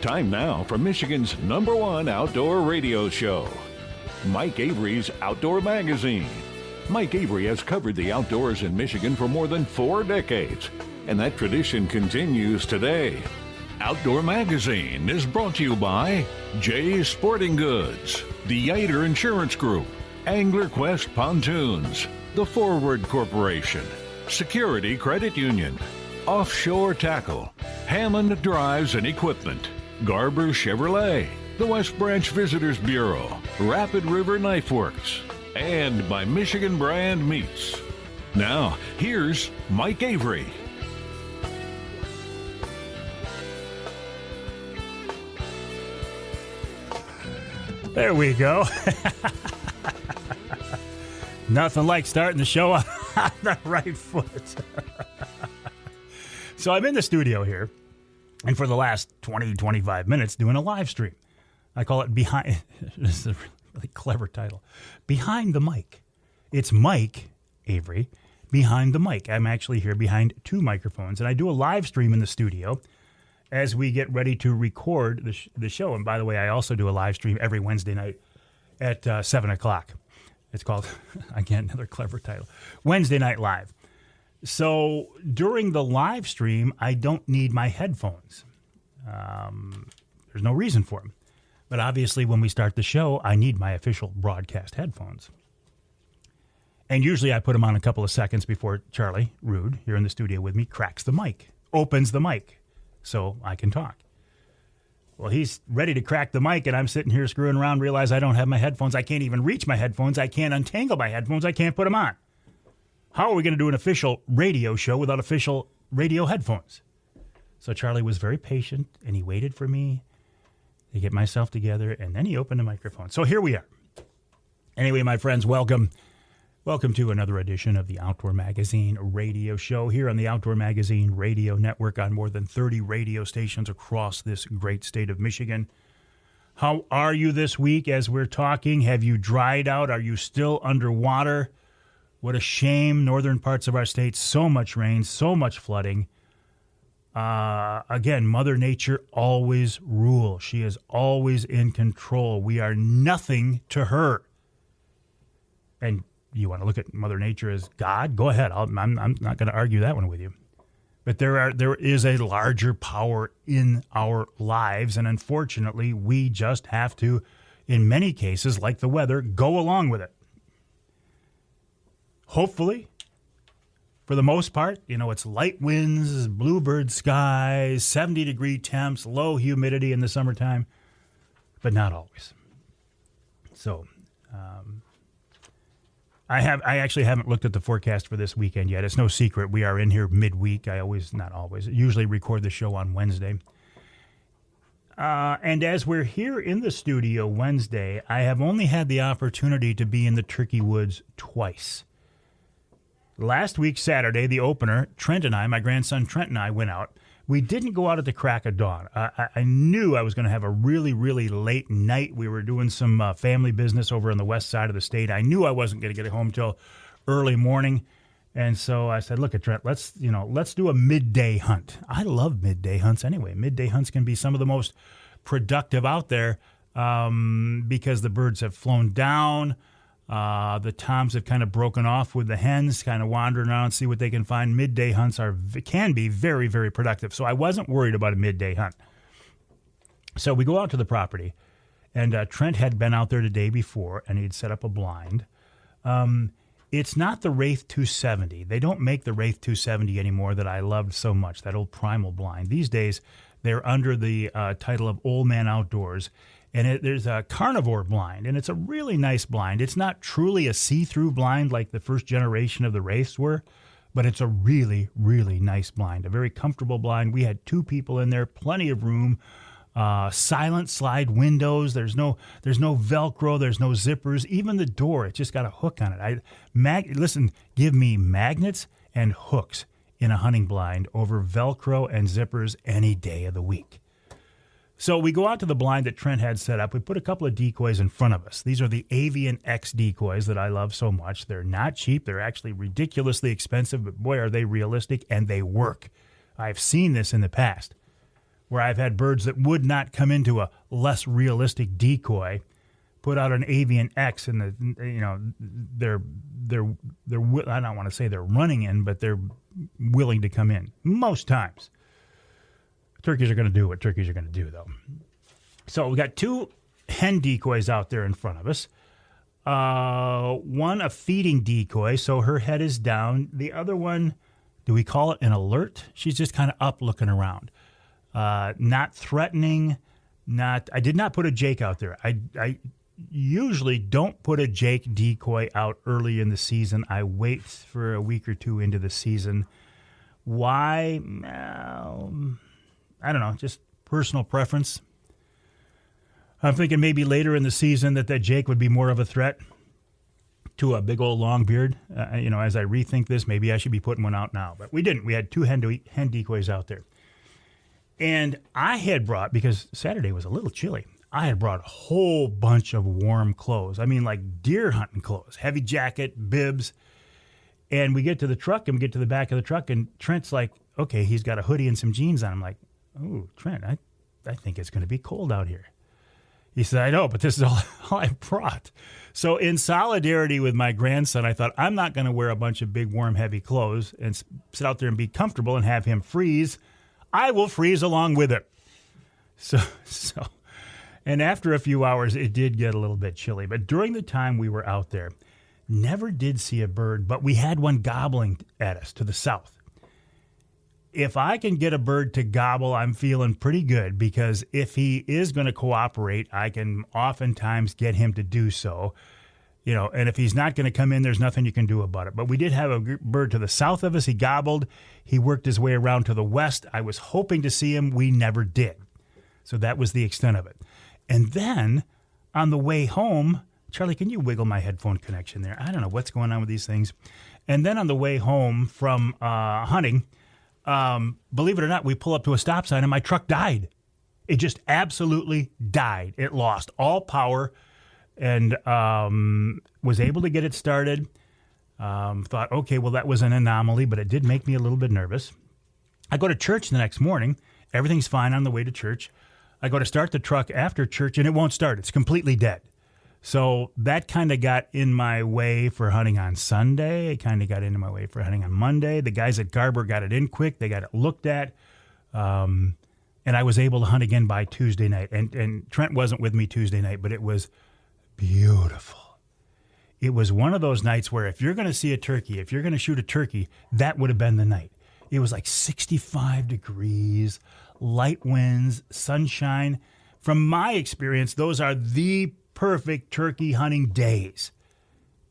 Time now for Michigan's #1 outdoor radio show, Mike Avery's Outdoor Magazine. Mike Avery has covered the outdoors in Michigan for more than 4 decades, and that tradition continues today. Outdoor Magazine is brought to you by Jay's Sporting Goods, the Yater Insurance Group, Angler Quest Pontoons, the Forward Corporation, Security Credit Union, Offshore Tackle, Hammond Drives and Equipment, Garber Chevrolet, the West Branch Visitors Bureau, Rapid River Knife Works, and by Michigan Brand Meats. Now, here's Mike Avery. There we go. Nothing like starting the show on the right foot. So I'm in the studio here, and for the last 20, 25 minutes doing a live stream. I call it Behind, this is a really clever title, Behind the Mic. It's Mike Avery, Behind the Mic. I'm actually here behind 2 microphones, and I do a live stream in the studio as we get ready to record the show. And by the way, I also do a live stream every Wednesday night at 7 o'clock. It's called, again, another clever title, Wednesday Night Live. So during the live stream, I don't need my headphones. There's no reason for them. But obviously, when we start the show, I need my official broadcast headphones. And usually I put them on a couple of seconds before Charlie Rude, here in the studio with me, cracks the mic, opens the mic, so I can talk. Well, he's ready to crack the mic, and I'm sitting here screwing around, realize I don't have my headphones. I can't even reach my headphones. I can't untangle my headphones. I can't put them on. How are we going to do an official radio show without official radio headphones? So Charlie was very patient, and he waited for me to get myself together, and then he opened the microphone. So here we are. Anyway, my friends, welcome. Welcome to another edition of the Outdoor Magazine radio show here on the Outdoor Magazine radio network on more than 30 radio stations across this great state of Michigan. How are you this week as we're talking? Have you dried out? Are you still underwater? What a shame. Northern parts of our state, so much rain, so much flooding. Again, Mother Nature always rules. She is always in control. We are nothing to her. And you want to look at Mother Nature as God? Go ahead. I'm not going to argue that one with you. But there is a larger power in our lives, and unfortunately, we just have to, in many cases, like the weather, go along with it. Hopefully, for the most part, it's light winds, bluebird skies, 70-degree temps, low humidity in the summertime, but not always. So, I actually haven't looked at the forecast for this weekend yet. It's no secret. We are in here midweek. Usually record the show on Wednesday. And as we're here in the studio Wednesday, I have only had the opportunity to be in the turkey woods twice. Last week, Saturday, the opener, Trent and I, my grandson Trent and I went out. We didn't go out at the crack of dawn. I knew I was going to have a really, really late night. We were doing some family business over on the west side of the state. I knew I wasn't going to get home till early morning. And so I said, look, Trent, let's do a midday hunt. I love midday hunts anyway. Midday hunts can be some of the most productive out there because the birds have flown down. The toms have kind of broken off with the hens, kind of wandering around, see what they can find. Midday hunts can be very, very productive. So I wasn't worried about a midday hunt. So we go out to the property, and Trent had been out there the day before, and he'd set up a blind. It's not the Wraith 270. They don't make the Wraith 270 anymore that I loved so much, that old primal blind. These days, they're under the title of Old Man Outdoors. And there's a carnivore blind, and it's a really nice blind. It's not truly a see-through blind like the first generation of the Wraiths were, but it's a really, really nice blind, a very comfortable blind. We had 2 people in there, plenty of room, silent slide windows. There's no Velcro, there's no zippers. Even the door, it's just got a hook on it. Listen, give me magnets and hooks in a hunting blind over Velcro and zippers any day of the week. So we go out to the blind that Trent had set up. We put a couple of decoys in front of us. These are the Avian X decoys that I love so much. They're not cheap. They're actually ridiculously expensive, but boy, are they realistic, and they work. I've seen this in the past. where I've had birds that would not come into a less realistic decoy, put out an avian X, and they're I don't want to say they're running in, but they're willing to come in most times. Turkeys are going to do what turkeys are going to do, though. So we got 2 hen decoys out there in front of us. One a feeding decoy, so her head is down. The other one, do we call it an alert? She's just kind of up looking around. Not threatening. I did not put a Jake out there. I usually don't put a Jake decoy out early in the season. I wait for a week or 2 into the season. Why? I don't know, just personal preference. I'm thinking maybe later in the season that Jake would be more of a threat to a big old long beard. As I rethink this, maybe I should be putting one out now. But we didn't. We had 2 hen decoys out there. And I had brought, because Saturday was a little chilly, I had brought a whole bunch of warm clothes. I mean, like deer hunting clothes, heavy jacket, bibs. And we get to the truck and we get to the back of the truck, and Trent's like, okay, he's got a hoodie and some jeans on. I'm like, oh, Trent, I think it's going to be cold out here. He said, I know, but this is all I brought. So in solidarity with my grandson, I thought, I'm not going to wear a bunch of big, warm, heavy clothes and sit out there and be comfortable and have him freeze. I will freeze along with it. So, and after a few hours, it did get a little bit chilly. But during the time we were out there, never did see a bird, but we had one gobbling at us to the south. If I can get a bird to gobble, I'm feeling pretty good, because if he is going to cooperate, I can oftentimes get him to do so. And if he's not going to come in, there's nothing you can do about it. But we did have a bird to the south of us. He gobbled. He worked his way around to the west. I was hoping to see him. We never did. So that was the extent of it. And then on the way home, Charlie, can you wiggle my headphone connection there? I don't know what's going on with these things. And then on the way home from hunting, believe it or not, we pull up to a stop sign and my truck died. It just absolutely died. It lost all power, and was able to get it started. Thought, okay, well, that was an anomaly, but it did make me a little bit nervous. I go to church the next morning. Everything's fine on the way to church. I go to start the truck after church, and it won't start. It's completely dead. So that kind of got in my way for hunting on Sunday. It kind of got into my way for hunting on Monday. The guys at Garber got it in quick. They got it looked at. And I was able to hunt again by Tuesday night. And Trent wasn't with me Tuesday night, but it was beautiful. It was one of those nights where if you're going to see a turkey, if you're going to shoot a turkey, that would have been the night. It was like 65 degrees, light winds, sunshine. From my experience, those are the perfect turkey hunting days.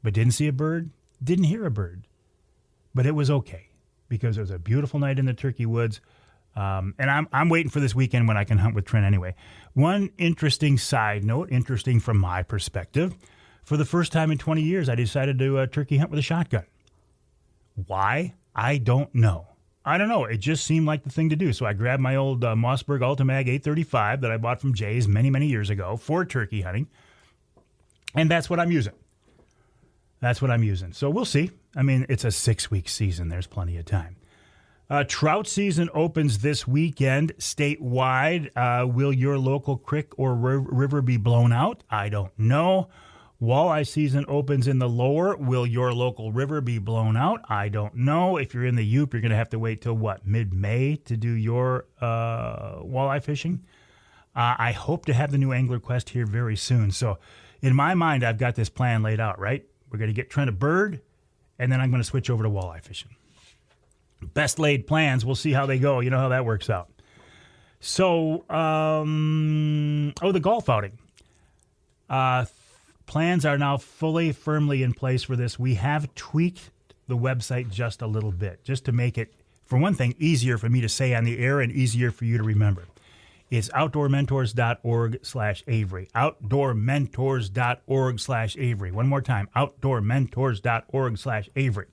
But didn't see a bird, didn't hear a bird. But it was okay, because it was a beautiful night in the turkey woods. And I'm waiting for this weekend when I can hunt with Trent anyway. One interesting side note, interesting from my perspective, for the first time in 20 years, I decided to turkey hunt with a shotgun. Why? I don't know. It just seemed like the thing to do. So I grabbed my old Mossberg Ultimag 835 that I bought from Jay's many, many years ago for turkey hunting. And that's what I'm using. So we'll see. I mean, it's a 6-week season. There's plenty of time. Trout season opens this weekend statewide. Will your local creek or river be blown out? I don't know. Walleye season opens in the lower. Will your local river be blown out? I don't know. If you're in the Yup, you're going to have to wait till mid-May to do your walleye fishing. I hope to have the new Angler Quest here very soon. So in my mind, I've got this plan laid out, right? We're going to get Trent a bird, and then I'm going to switch over to walleye fishing. Best laid plans. We'll see how they go. You know how that works out. So, the golf outing. Plans are now firmly in place for this. We have tweaked the website just a little bit, just to make it, for one thing, easier for me to say on the air and easier for you to remember. It's outdoormentors.org/Avery. Outdoormentors.org/Avery. One more time, outdoormentors.org/Avery.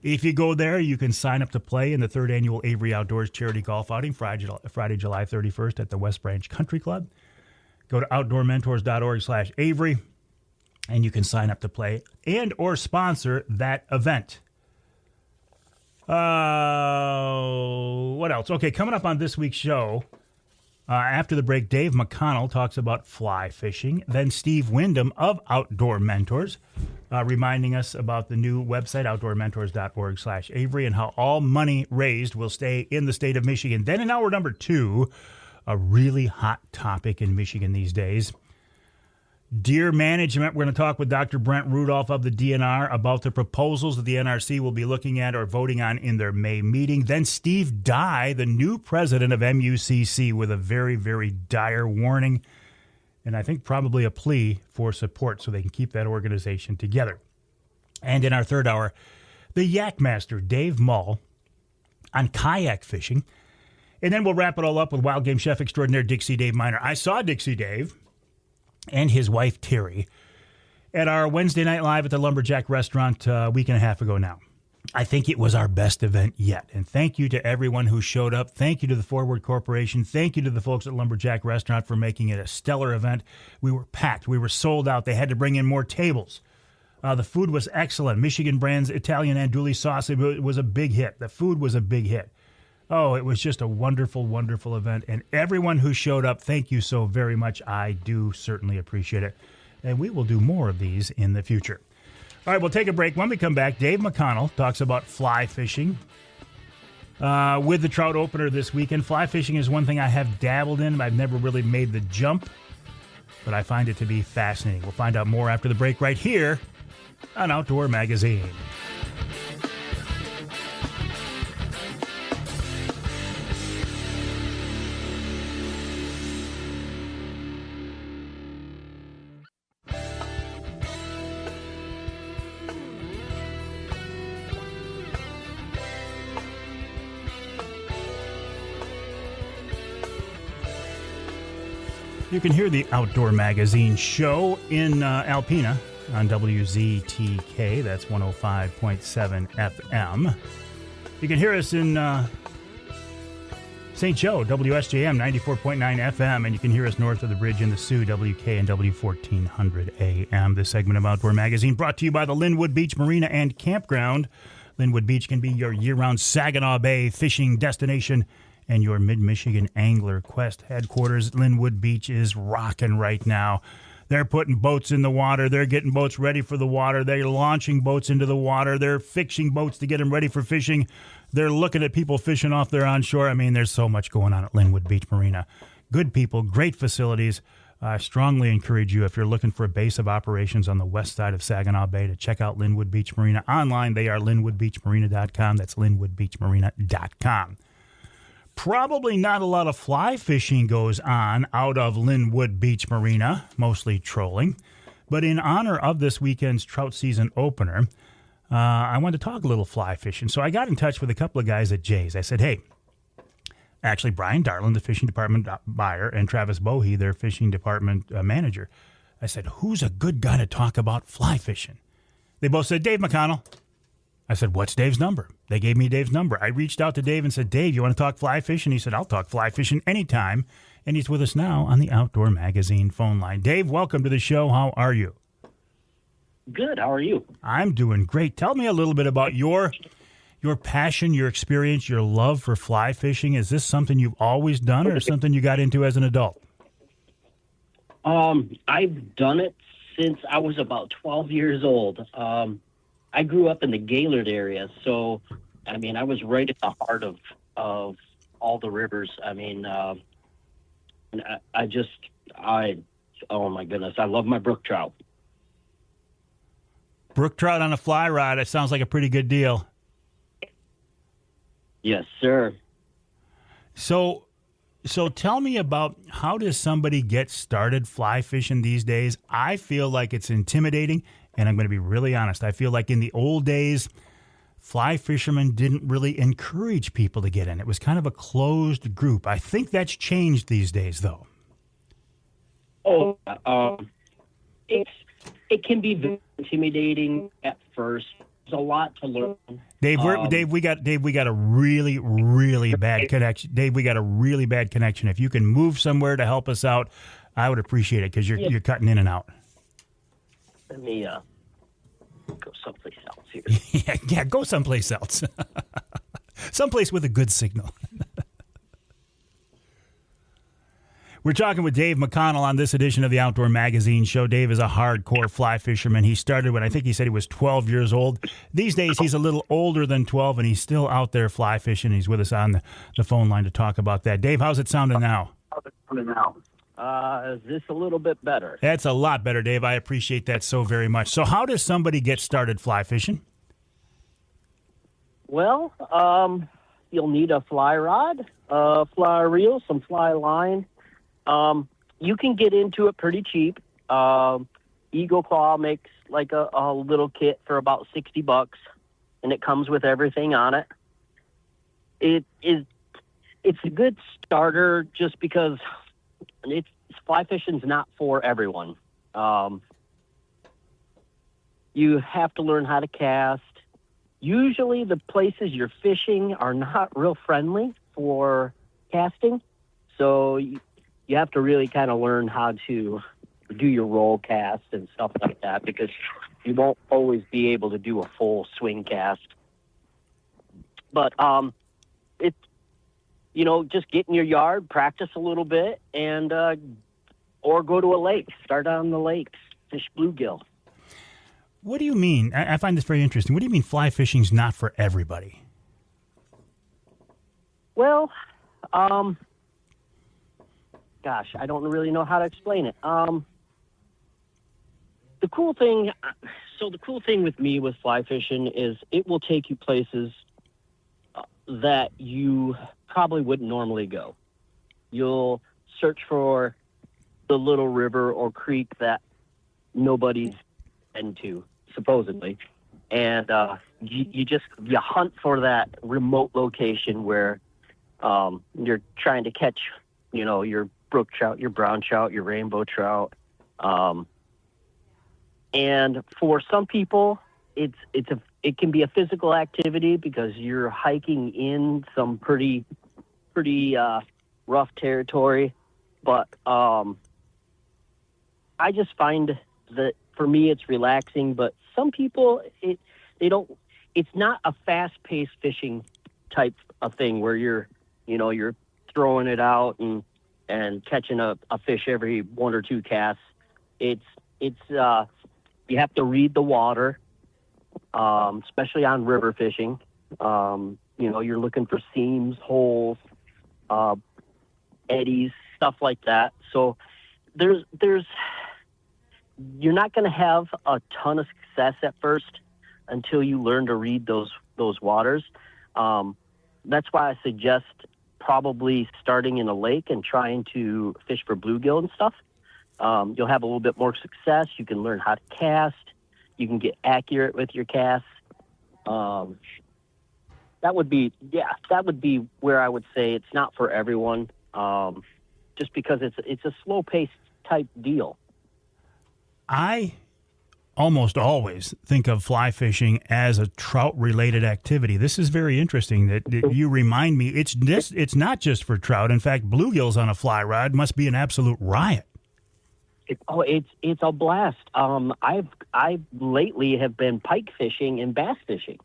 If you go there, you can sign up to play in the 3rd Annual Avery Outdoors Charity Golf Outing, Friday, July 31st at the West Branch Country Club. Go to outdoormentors.org/Avery, and you can sign up to play and or sponsor that event. What else? Okay, coming up on this week's show, After the break, Dave McConnell talks about fly fishing. Then Steve Wyndham of Outdoor Mentors, reminding us about the new website, outdoormentors.org/Avery, and how all money raised will stay in the state of Michigan. Then in hour number 2, a really hot topic in Michigan these days, deer management. We're going to talk with Dr. Brent Rudolph of the DNR about the proposals that the NRC will be looking at or voting on in their May meeting. Then Steve Dye, the new president of MUCC, with a very, very dire warning, and I think probably a plea for support so they can keep that organization together. And in our third hour, the Yakmaster, Dave Mull, on kayak fishing. And then we'll wrap it all up with wild game chef extraordinaire Dixie Dave Minar. I saw Dixie Dave and his wife, Terry, at our Wednesday Night Live at the Lumberjack Restaurant a week and a half ago now. I think it was our best event yet. And thank you to everyone who showed up. Thank you to the Forward Corporation. Thank you to the folks at Lumberjack Restaurant for making it a stellar event. We were packed. We were sold out. They had to bring in more tables. The food was excellent. Michigan Brand's Italian andouille sauce, it was a big hit. The food was a big hit. Oh, it was just a wonderful, wonderful event. And everyone who showed up, thank you so very much. I do certainly appreciate it. And we will do more of these in the future. All right, we'll take a break. When we come back, Dave McConnell talks about fly fishing with the trout opener this weekend. Fly fishing is one thing I have dabbled in. I've never really made the jump, but I find it to be fascinating. We'll find out more after the break right here on Outdoor Magazine. You can hear the Outdoor Magazine show in Alpena on WZTK. That's 105.7 FM. You can hear us in St. Joe, WSJM 94.9 FM, and you can hear us north of the bridge in the Sioux, WKNW 1400 AM. This segment of Outdoor Magazine brought to you by the Linwood Beach Marina and Campground. Linwood Beach can be your year-round Saginaw Bay fishing destination and your Mid-Michigan Angler Quest headquarters. Linwood Beach is rocking right now. They're putting boats in the water. They're getting boats ready for the water. They're launching boats into the water. They're fixing boats to get them ready for fishing. They're looking at people fishing off their onshore. I mean, there's so much going on at Linwood Beach Marina. Good people, great facilities. I strongly encourage you, if you're looking for a base of operations on the west side of Saginaw Bay, to check out Linwood Beach Marina. Online, they are linwoodbeachmarina.com. That's linwoodbeachmarina.com. Probably not a lot of fly fishing goes on out of Linwood Beach Marina, mostly trolling. But in honor of this weekend's trout season opener, I wanted to talk a little fly fishing. So I got in touch with a couple of guys at Jay's. I said, hey, actually Brian Darland, the fishing department buyer, and Travis Bohe, their fishing department manager. I said, who's a good guy to talk about fly fishing? They both said, Dave McConnell. I said, what's Dave's number? They gave me Dave's number. I reached out to Dave and said, Dave, you want to talk fly fishing? He said, I'll talk fly fishing anytime. And he's with us now on the Outdoor Magazine phone line. Dave, welcome to the show. How are you? Good. How are you? I'm doing great. Tell me a little bit about your passion, your experience, your love for fly fishing. Is this something you've always done or something you got into as an adult? I've done it since I was about 12 years old. I grew up in the Gaylord area, so, I mean, I was right at the heart of all the rivers. I mean, and oh my goodness, I love my brook trout. Brook trout on a fly rod, it sounds like a pretty good deal. Yes, sir. So tell me about, how does somebody get started fly fishing these days? I feel like it's intimidating. And I'm going to be really honest. I feel like in the old days, fly fishermen didn't really encourage people to get in. It was kind of a closed group. I think that's changed these days, though. Oh, it can be very intimidating at first. There's a lot to learn. Dave, we got a really, really bad connection. Dave, we got a really bad connection. If you can move somewhere to help us out, I would appreciate it because you're cutting in and out. Let me go someplace else here. yeah, go someplace else. Someplace with a good signal. We're talking with Dave McConnell on this edition of the Outdoor Magazine Show. Dave is a hardcore fly fisherman. He started when I think he said he was 12 years old. These days, he's a little older than 12, and he's still out there fly fishing. He's with us on the phone line to talk about that. Dave, how's it sounding now? Is this a little bit better? That's a lot better, Dave. I appreciate that so very much. So how does somebody get started fly fishing? Well, you'll need a fly rod, a fly reel, some fly line. You can get into it pretty cheap. Eagle Claw makes like a little kit for about $60, and it comes with everything on it. It's a good starter just because fly fishing's not for everyone. You have to learn how to cast. Usually the places you're fishing are not real friendly for casting, so you have to really kind of learn how to do your roll cast and stuff like that, because you won't always be able to do a full swing cast. But it's, just get in your yard, practice a little bit, and or go to a lake. Start on the lakes, fish bluegill. What do you mean? I find this very interesting. What do you mean fly fishing's not for everybody? Well, gosh, I don't really know how to explain it. The cool thing with me with fly fishing is it will take you places that you probably wouldn't normally go. You'll search for the little river or creek that nobody's been to, supposedly, and you hunt for that remote location where you're trying to catch, your brook trout, your brown trout, your rainbow trout, and for some people, it can be a physical activity because you're hiking in some pretty rough territory, but I just find that for me it's relaxing. But some people it's not a fast-paced fishing type of thing where you're throwing it out and catching a fish every one or two casts. It's you have to read the water, especially on river fishing. You're looking for seams, holes, eddies, stuff like that. So you're not going to have a ton of success at first until you learn to read those waters. That's why I suggest probably starting in a lake and trying to fish for bluegill and stuff. You'll have a little bit more success. You can learn how to cast. You can get accurate with your casts. That would be where I would say it's not for everyone, just because it's a slow-paced type deal. I almost always think of fly fishing as a trout-related activity. This is very interesting that you remind me it's not just for trout. In fact, bluegills on a fly rod must be an absolute riot. It's a blast. I lately have been pike fishing and bass fishing.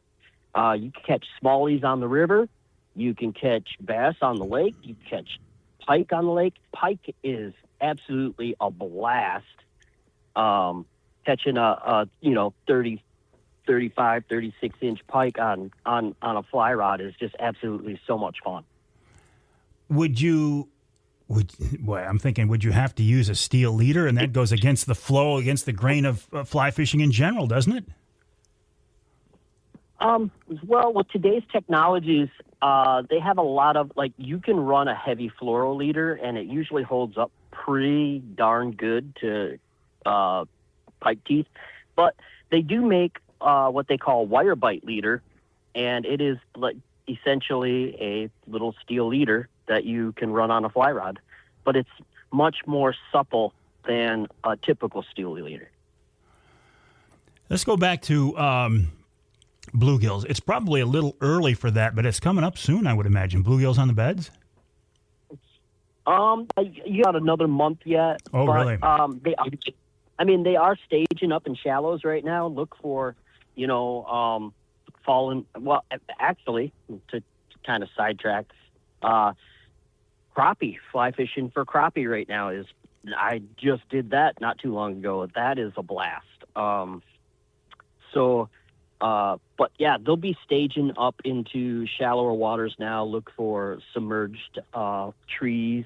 You can catch smallies on the river. You can catch bass on the lake. You can catch pike on the lake. Pike is absolutely a blast. Catching a 30, 35, 36-inch pike on a fly rod is just absolutely so much fun. Would you have to use a steel leader, and that goes against the flow, against the grain of fly fishing in general, doesn't it? Well, with today's technologies, they have a lot of, you can run a heavy fluoro leader, and it usually holds up pretty darn good to pike teeth. But they do make what they call wire bite leader, and it is essentially a little steel leader that you can run on a fly rod, but it's much more supple than a typical steel leader. Let's go back to bluegills. It's probably a little early for that, but it's coming up soon, I would imagine. Bluegills on the beds? You got another month yet. Oh, but, really? They are staging up in shallows right now. Look for, fallen. Well, actually, to kind of sidetrack, crappie, fly fishing for crappie right now I just did that not too long ago. That is a blast. But yeah, they'll be staging up into shallower waters now. Look for submerged trees,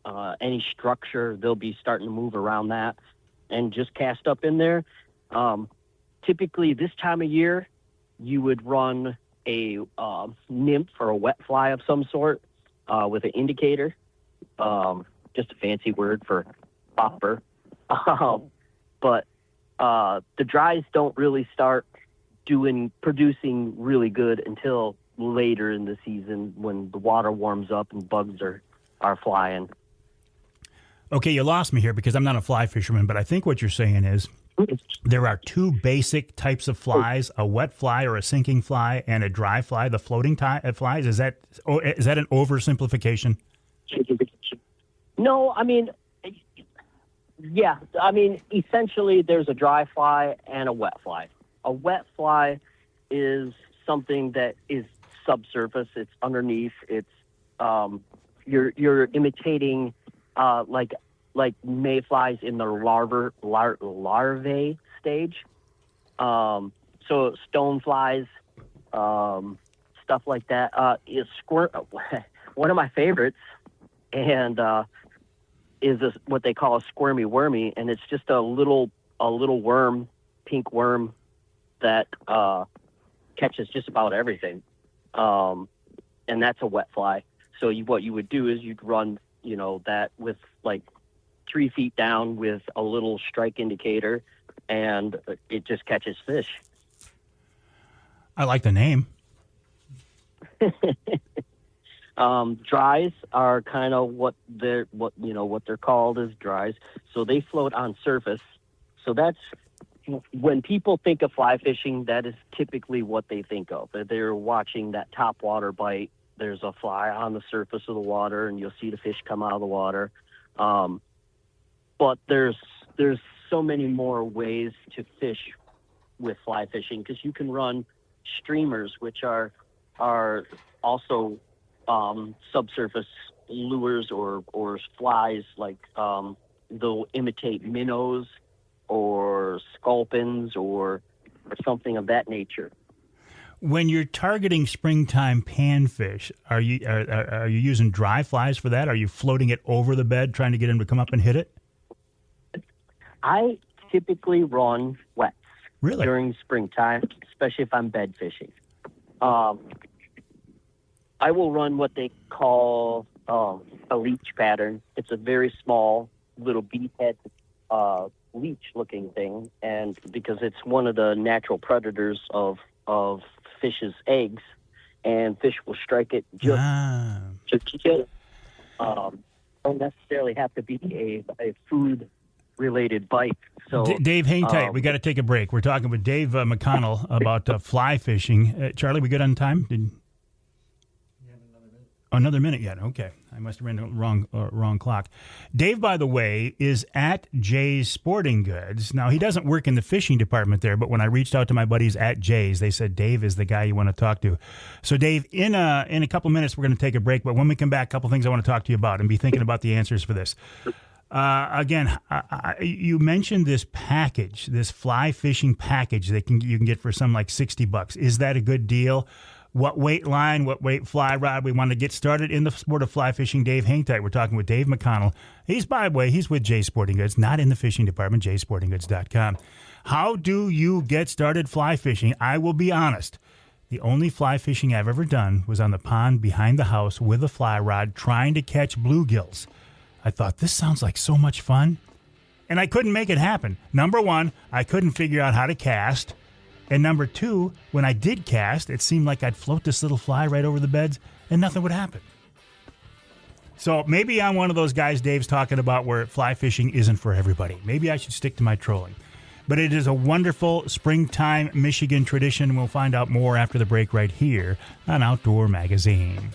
any structure. They'll be starting to move around that and just cast up in there. Typically this time of year, you would run a nymph or a wet fly of some sort with an indicator. Just a fancy word for popper. But the dries don't really start producing really good until later in the season when the water warms up and bugs are flying. Okay, you lost me here because I'm not a fly fisherman, but I think what you're saying is there are two basic types of flies, a wet fly or a sinking fly, and a dry fly, the floating flies. Is that an oversimplification? No, I mean, yeah. I mean, essentially there's a dry fly and a wet fly. A wet fly is something that is subsurface. It's underneath. It's you're imitating like mayflies in the larvae stage. So stone flies, stuff like that. Is one of my favorites, and is what they call a squirmy wormy, and it's just a little worm, pink worm that catches just about everything, and that's a wet fly. So what you would do is you'd run, that with like 3 feet down with a little strike indicator, and it just catches fish. I like the name. Dries are kind of what they're called as dries. So they float on surface. So that's when people think of fly fishing, that is typically what they think of. They're watching that top water bite. There's a fly on the surface of the water, and you'll see the fish come out of the water. But there's so many more ways to fish with fly fishing, because you can run streamers, which are also subsurface lures or flies, like they'll imitate minnows or sculpins or something of that nature. When you're targeting springtime panfish, are you using dry flies for that? Are you floating it over the bed, trying to get them to come up and hit it? I typically run wets. Really? During springtime, especially if I'm bed fishing. I will run what they call a leech pattern. It's a very small little beadhead leech-looking thing, and because it's one of the natural predators of fish's eggs, and fish will strike it just to kill it. Don't necessarily have to be a food-related bite. So, Dave, hang tight. We got to take a break. We're talking with Dave McConnell about fly fishing. Charlie, we good on time? Another minute yet. Okay. I must have ran the wrong clock. Dave, by the way, is at Jay's Sporting Goods. Now, he doesn't work in the fishing department there, but when I reached out to my buddies at Jay's, they said Dave is the guy you want to talk to. So, Dave, in a couple minutes, we're going to take a break, but when we come back, a couple things I want to talk to you about and be thinking about the answers for this. Again, you mentioned this package, this fly fishing package that you can get for some like $60. Is that a good deal? What weight line, what weight fly rod? We want to get started in the sport of fly fishing. Dave, hang tight. We're talking with Dave McConnell. By the way, he's with Jay's Sporting Goods, not in the fishing department, jaysportinggoods.com. How do you get started fly fishing? I will be honest. The only fly fishing I've ever done was on the pond behind the house with a fly rod trying to catch bluegills. I thought, this sounds like so much fun. And I couldn't make it happen. Number one, I couldn't figure out how to cast. And number two, when I did cast, it seemed like I'd float this little fly right over the beds and nothing would happen. So maybe I'm one of those guys Dave's talking about where fly fishing isn't for everybody. Maybe I should stick to my trolling. But it is a wonderful springtime Michigan tradition. We'll find out more after the break right here on Outdoor Magazine.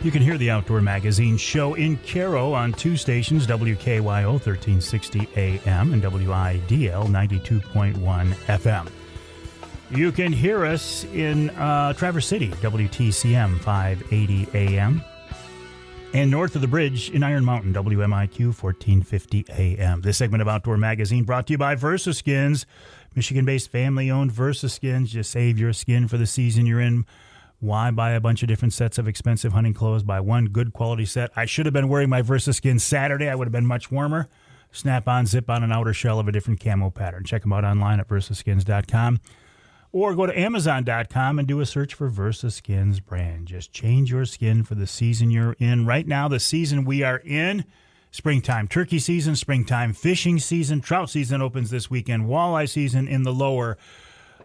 You can hear the Outdoor Magazine show in Caro on two stations, WKYO 1360 AM and WIDL 92.1 FM. You can hear us in Traverse City, WTCM 580 AM. And north of the bridge in Iron Mountain, WMIQ 1450 AM. This segment of Outdoor Magazine brought to you by VersaSkins, Michigan-based family-owned VersaSkins. Just save your skin for the season you're in. Why buy a bunch of different sets of expensive hunting clothes? Buy one good quality set. I should have been wearing my VersaSkins Saturday. I would have been much warmer. Snap-on, zip-on, an outer shell of a different camo pattern. Check them out online at versaskins.com. Or go to Amazon.com and do a search for VersaSkins brand. Just change your skin for the season you're in. Right now, the season we are in, springtime turkey season, springtime fishing season, trout season opens this weekend, walleye season in the lower.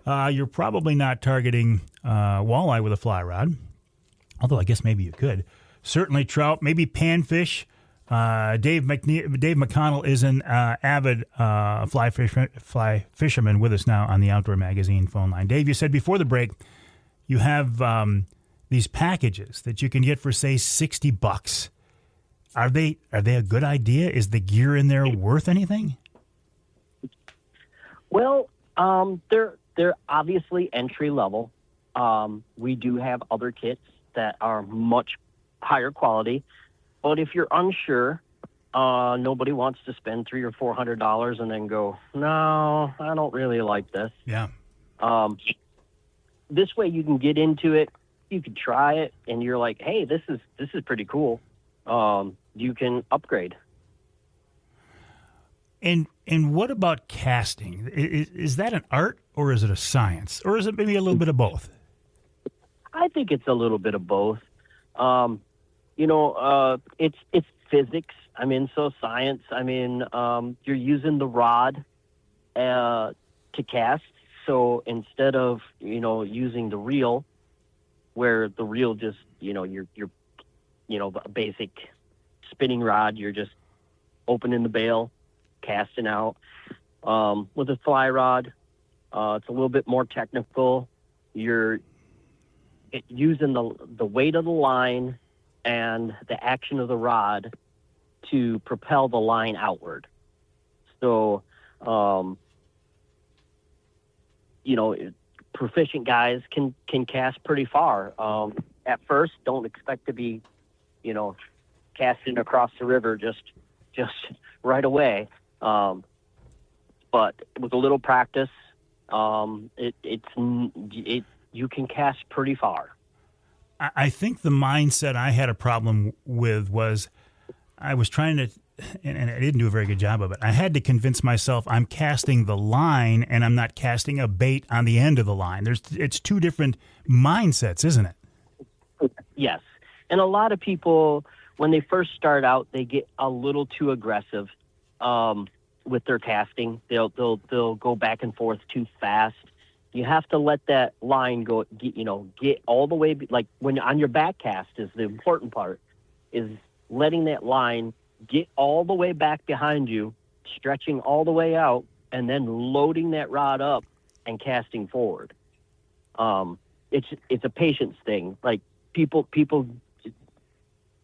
You're probably not targeting walleye with a fly rod, although I guess maybe you could. Certainly trout, maybe panfish. Dave McConnell is an avid fly fisherman with us now on the Outdoor Magazine phone line. Dave, you said before the break you have these packages that you can get for, say, $60. Are they a good idea? Is the gear in there worth anything? Well, they're obviously entry level. We do have other kits that are much higher quality. But if you're unsure, nobody wants to spend $300 or $400 and then go, no, I don't really like this. Yeah. This way you can get into it. You can try it, and you're like, hey, this is pretty cool. You can upgrade. And what about casting? Is that an art or is it a science, or is it maybe a little bit of both? I think it's a little bit of both. It's physics. I mean, so science. I mean, you're using the rod to cast. So instead of, using the reel, where the reel just, you're the basic spinning rod, you're just opening the bail, casting out. With a fly rod, it's a little bit more technical. You're using the weight of the line and the action of the rod to propel the line outward. So, proficient guys can cast pretty far. At first, don't expect to be, casting across the river just right away. But with a little practice, you can cast pretty far. I think the mindset I had a problem with was I was trying to, and I didn't do a very good job of it. I had to convince myself I'm casting the line and I'm not casting a bait on the end of the line. It's two different mindsets, isn't it? Yes. And a lot of people, when they first start out, they get a little too aggressive with their casting. They'll go back and forth too fast. You have to let that line go, get all the way, like when on your back cast is the important part, is letting that line get all the way back behind you, stretching all the way out, and then loading that rod up and casting forward. It's a patience thing. Like people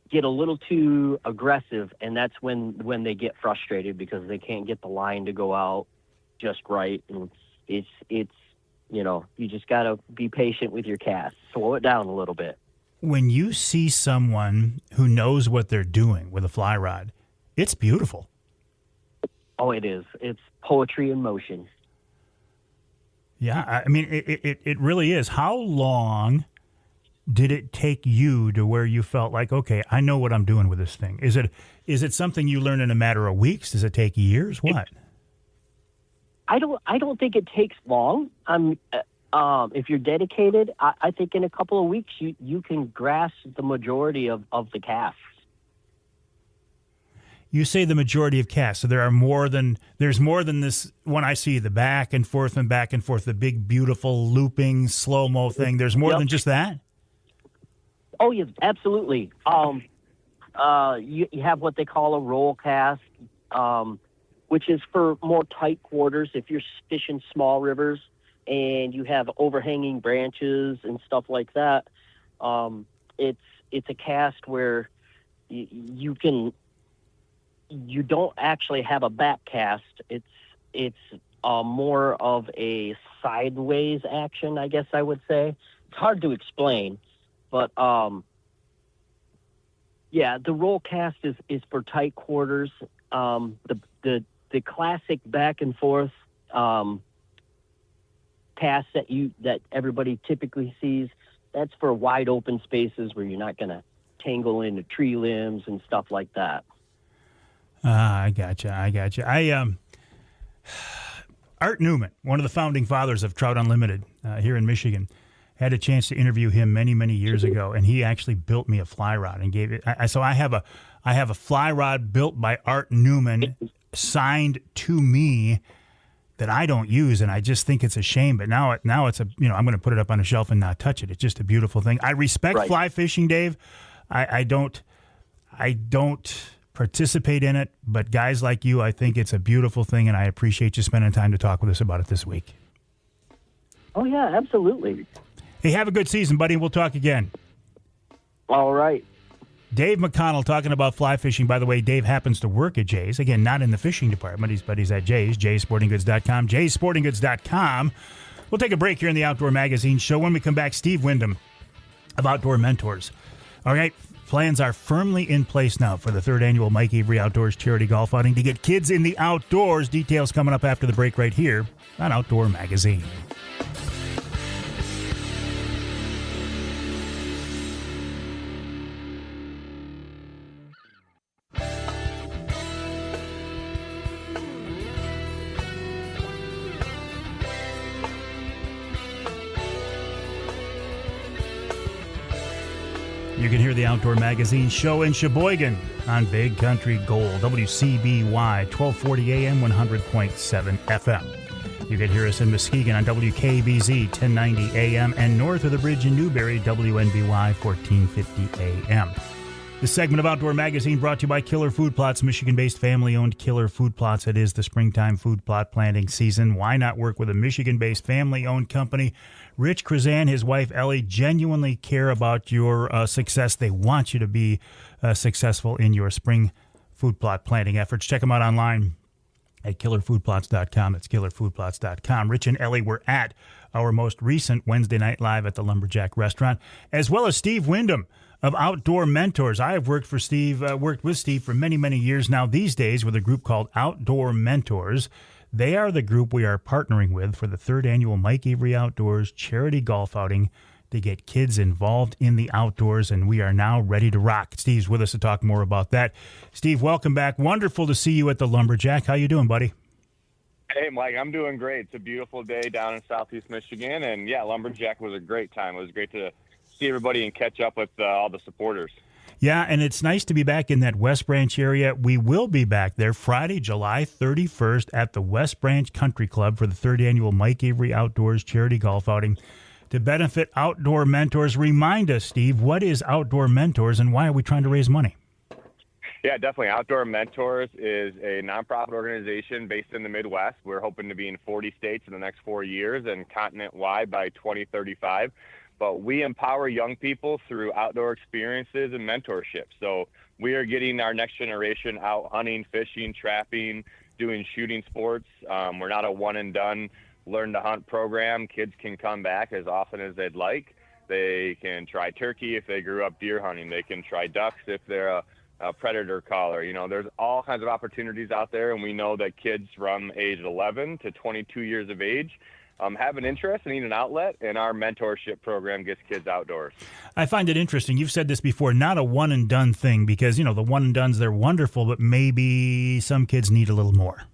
get a little too aggressive, and that's when they get frustrated because they can't get the line to go out just right. And it's you just got to be patient with your cast. Slow it down a little bit. When you see someone who knows what they're doing with a fly rod, it's beautiful. Oh, it is. It's poetry in motion. Yeah, I mean, it really is. How long did it take you to where you felt like, okay, I know what I'm doing with this thing? Is it something you learn in a matter of weeks? Does it take years? What? I don't think it takes long. If you're dedicated, I think in a couple of weeks you can grasp the majority of the casts. You say the majority of casts, so there's more than this one I see, the back and forth, the big, beautiful, looping, slow-mo thing. There's more than just that? Oh, yeah, absolutely. You have what they call a roll cast, which is for more tight quarters. If you're fishing small rivers and you have overhanging branches and stuff like that, it's it's a cast where you don't actually have a back cast. It's more of a sideways action, I guess I would say. It's hard to explain, but yeah, the roll cast is for tight quarters. The classic back and forth cast that everybody typically sees, that's for wide open spaces where you're not going to tangle into tree limbs and stuff like that. I gotcha. Art Newman, one of the founding fathers of Trout Unlimited here in Michigan, had a chance to interview him many, many years ago, and he actually built me a fly rod and gave it. So I have a fly rod built by Art Newman, signed to me, that I don't use, and I just think it's a shame. But now it's a, I'm going to put it up on a shelf and not touch it. It's just a beautiful thing. I respect fly fishing, Dave. I don't participate in it, but guys like you, I think it's a beautiful thing, and I appreciate you spending time to talk with us about it this week. Oh yeah, absolutely. Hey, have a good season, buddy. We'll talk again. All right. Dave McConnell talking about fly fishing. By the way, Dave happens to work at Jay's. Again, not in the fishing department, but he's at Jay's, jaysportinggoods.com, jaysportinggoods.com. We'll take a break here in the Outdoor Magazine show. When we come back, Steve Wyndham of Outdoor Mentors. All right, plans are firmly in place now for the third annual Mike Avery Outdoors Charity Golf Outing to get kids in the outdoors. Details coming up after the break right here on Outdoor Magazine. You can hear the Outdoor Magazine show in Sheboygan on Big Country Gold, WCBY, 1240 AM, 100.7 FM. You can hear us in Muskegon on WKBZ, 1090 AM, and north of the bridge in Newberry, WNBY, 1450 AM. This segment of Outdoor Magazine brought to you by Killer Food Plots, Michigan-based family-owned Killer Food Plots. It is the springtime food plot planting season. Why not work with a Michigan-based family-owned company? Rich Krazan, his wife Ellie, genuinely care about your success. They want you to be successful in your spring food plot planting efforts. Check them out online at killerfoodplots.com. That's killerfoodplots.com. Rich and Ellie were at our most recent Wednesday Night Live at the Lumberjack Restaurant, as well as Steve Wyndham of Outdoor Mentors. I have worked with Steve for many, many years now. These days with a group called Outdoor Mentors. They are the group we are partnering with for the third annual Mike Avery Outdoors Charity Golf Outing to get kids involved in the outdoors, and we are now ready to rock. Steve's with us to talk more about that. Steve, welcome back. Wonderful to see you at the Lumberjack. How you doing, buddy? Hey, Mike, I'm doing great. It's a beautiful day down in Southeast Michigan, and yeah, Lumberjack was a great time. It was great to see everybody and catch up with all the supporters. Yeah, and it's nice to be back in that West Branch area. We will be back there Friday, July 31st at the West Branch Country Club for the third annual Mike Avery Outdoors Charity Golf Outing to benefit Outdoor Mentors. Remind us, Steve, what is Outdoor Mentors and why are we trying to raise money? Yeah, definitely. Outdoor Mentors is a nonprofit organization based in the Midwest. We're hoping to be in 40 states in the next 4 years and continent-wide by 2035. But we empower young people through outdoor experiences and mentorship. So we are getting our next generation out hunting, fishing, trapping, doing shooting sports. We're not a one-and-done learn-to-hunt program. Kids can come back as often as they'd like. They can try turkey if they grew up deer hunting. They can try ducks if they're a predator caller. You know, there's all kinds of opportunities out there, and we know that kids from age 11 to 22 years of age have an interest and need an outlet, and our mentorship program gets kids outdoors. I find it interesting. You've said this before, not a one-and-done thing, because, the one-and-dones, they're wonderful, but maybe some kids need a little more.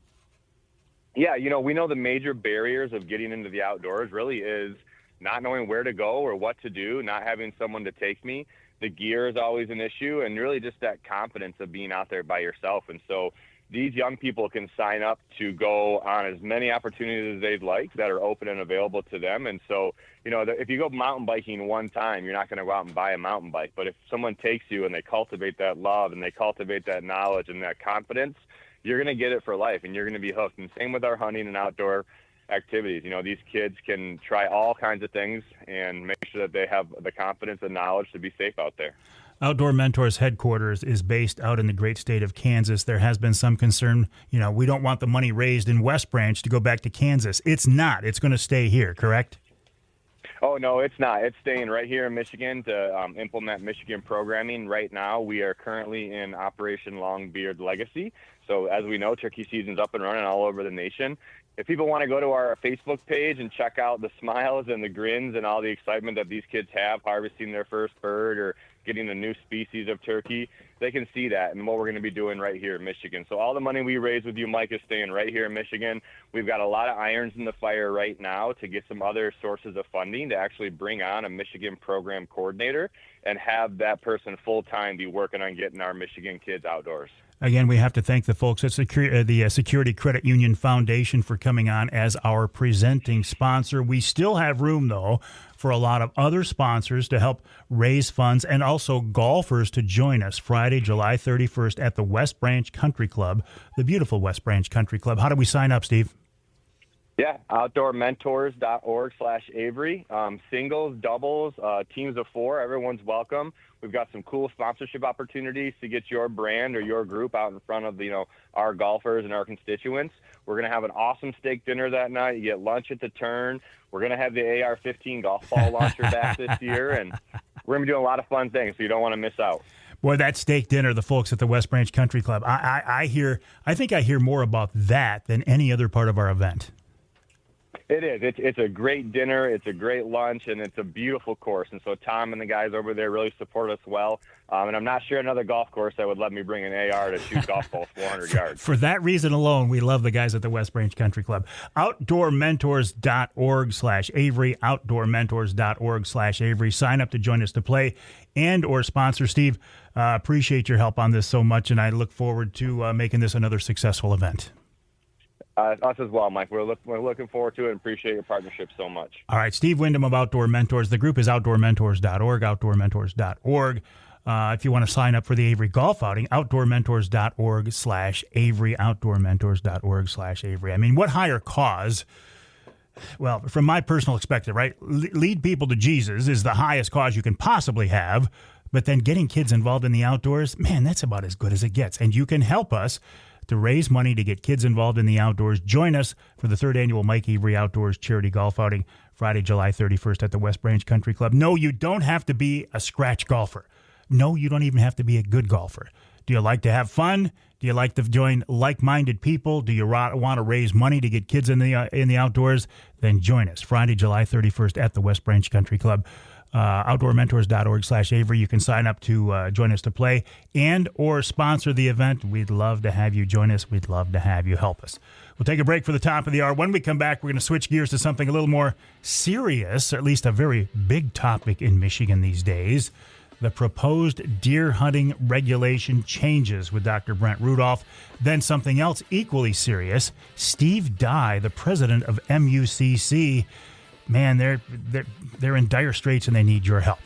Yeah, we know the major barriers of getting into the outdoors really is not knowing where to go or what to do, not having someone to take me. The gear is always an issue, and really just that confidence of being out there by yourself. And so these young people can sign up to go on as many opportunities as they'd like that are open and available to them. And so, if you go mountain biking one time, you're not going to go out and buy a mountain bike. But if someone takes you and they cultivate that love and they cultivate that knowledge and that confidence, you're going to get it for life and you're going to be hooked. And same with our hunting and outdoor activities. These kids can try all kinds of things and make sure that they have the confidence and knowledge to be safe out there. Outdoor Mentors headquarters is based out in the great state of Kansas. There has been some concern, we don't want the money raised in West Branch to go back to Kansas. It's not. It's going to stay here, correct? Oh, no, it's not. It's staying right here in Michigan to implement Michigan programming. Right now, we are currently in Operation Longbeard Legacy. So as we know, turkey season's up and running all over the nation. If people want to go to our Facebook page and check out the smiles and the grins and all the excitement that these kids have harvesting their first bird or getting a new species of turkey, they can see that and what we're going to be doing right here in Michigan. So all the money we raise with you, Mike, is staying right here in Michigan. We've got a lot of irons in the fire right now to get some other sources of funding to actually bring on a Michigan program coordinator and have that person full-time be working on getting our Michigan kids outdoors. Again, we have to thank the folks at the Security Credit Union Foundation for coming on as our presenting sponsor. We still have room, though, for a lot of other sponsors to help raise funds and also golfers to join us Friday, July 31st at the West Branch Country Club, the beautiful West Branch Country Club. How do we sign up, Steve? Yeah, outdoormentors.org/Avery. Singles, doubles, teams of 4, everyone's welcome. We've got some cool sponsorship opportunities to get your brand or your group out in front of our golfers and our constituents. We're going to have an awesome steak dinner that night. You get lunch at the turn. We're going to have the AR-15 golf ball launcher back this year, and we're going to be doing a lot of fun things, so you don't want to miss out. Boy, that steak dinner, the folks at the West Branch Country Club, I think I hear more about that than any other part of our event. It is. It's a great dinner. It's a great lunch, and it's a beautiful course. And so Tom and the guys over there really support us well. And I'm not sure another golf course that would let me bring an AR to shoot golf balls 400 yards. For that reason alone, we love the guys at the West Branch Country Club. Outdoormentors.org/Avery, outdoormentors.org/Avery. Sign up to join us to play and or sponsor. Steve, appreciate your help on this so much, and I look forward to making this another successful event. Us as well, Mike. We're looking forward to it and appreciate your partnership so much. All right, Steve Wyndham of Outdoor Mentors. The group is outdoormentors.org, outdoormentors.org. If you want to sign up for the Avery golf outing, outdoormentors.org/Avery, outdoormentors.org/Avery. I mean, what higher cause? Well, from my personal perspective, right? Lead people to Jesus is the highest cause you can possibly have. But then getting kids involved in the outdoors, man, that's about as good as it gets. And you can help us to raise money to get kids involved in the outdoors. Join us for the 3rd annual Mike Avery Outdoors Charity Golf Outing, Friday, July 31st at the West Branch Country Club. No, you don't have to be a scratch golfer. No, you don't even have to be a good golfer. Do you like to have fun? Do you like to join like-minded people? Do you want to raise money to get kids in the outdoors? Then join us Friday, July 31st at the West Branch Country Club. Outdoormentors.org/Avery. You can sign up to join us to play and or sponsor the event. We'd love to have you join us. We'd love to have you help us. We'll take a break for the top of the hour. When we come back, we're going to switch gears to something a little more serious, or at least a very big topic in Michigan these days. The proposed deer hunting regulation changes with Dr. Brent Rudolph. Then something else equally serious. Steve Dye, the president of MUCC, man, they're in dire straits and they need your help.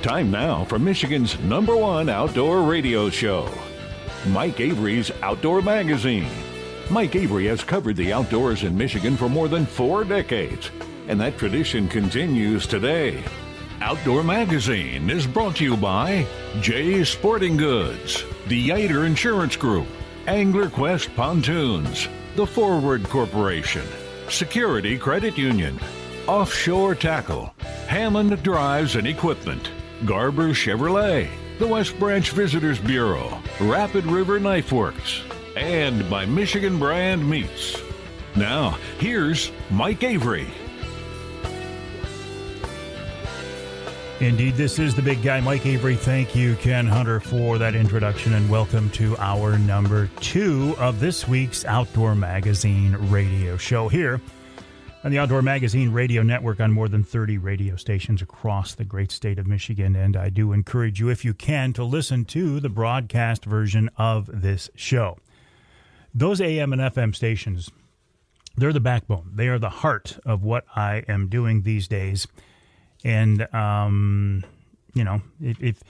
Time now for Michigan's #1 outdoor radio show, Mike Avery's Outdoor Magazine. Mike Avery has covered the outdoors in Michigan for more than 4 decades, and that tradition continues today. Outdoor Magazine is brought to you by Jay's Sporting Goods, the Yater Insurance Group, Angler Quest Pontoons, The Forward Corporation, Security Credit Union, Offshore Tackle, Hammond Drives and Equipment, Garber Chevrolet, the West Branch Visitors Bureau, Rapid River Knife Works, and by Michigan Brand Meats. Now, here's Mike Avery. Indeed, this is the big guy, Mike Avery. Thank you, Ken Hunter, for that introduction, and welcome to our number 2 of this week's Outdoor Magazine radio show here on the Outdoor Magazine radio network on more than 30 radio stations across the great state of Michigan. And I do encourage you, if you can, to listen to the broadcast version of this show. Those AM and FM stations They're the backbone. They are the heart of what I am doing these days. And, if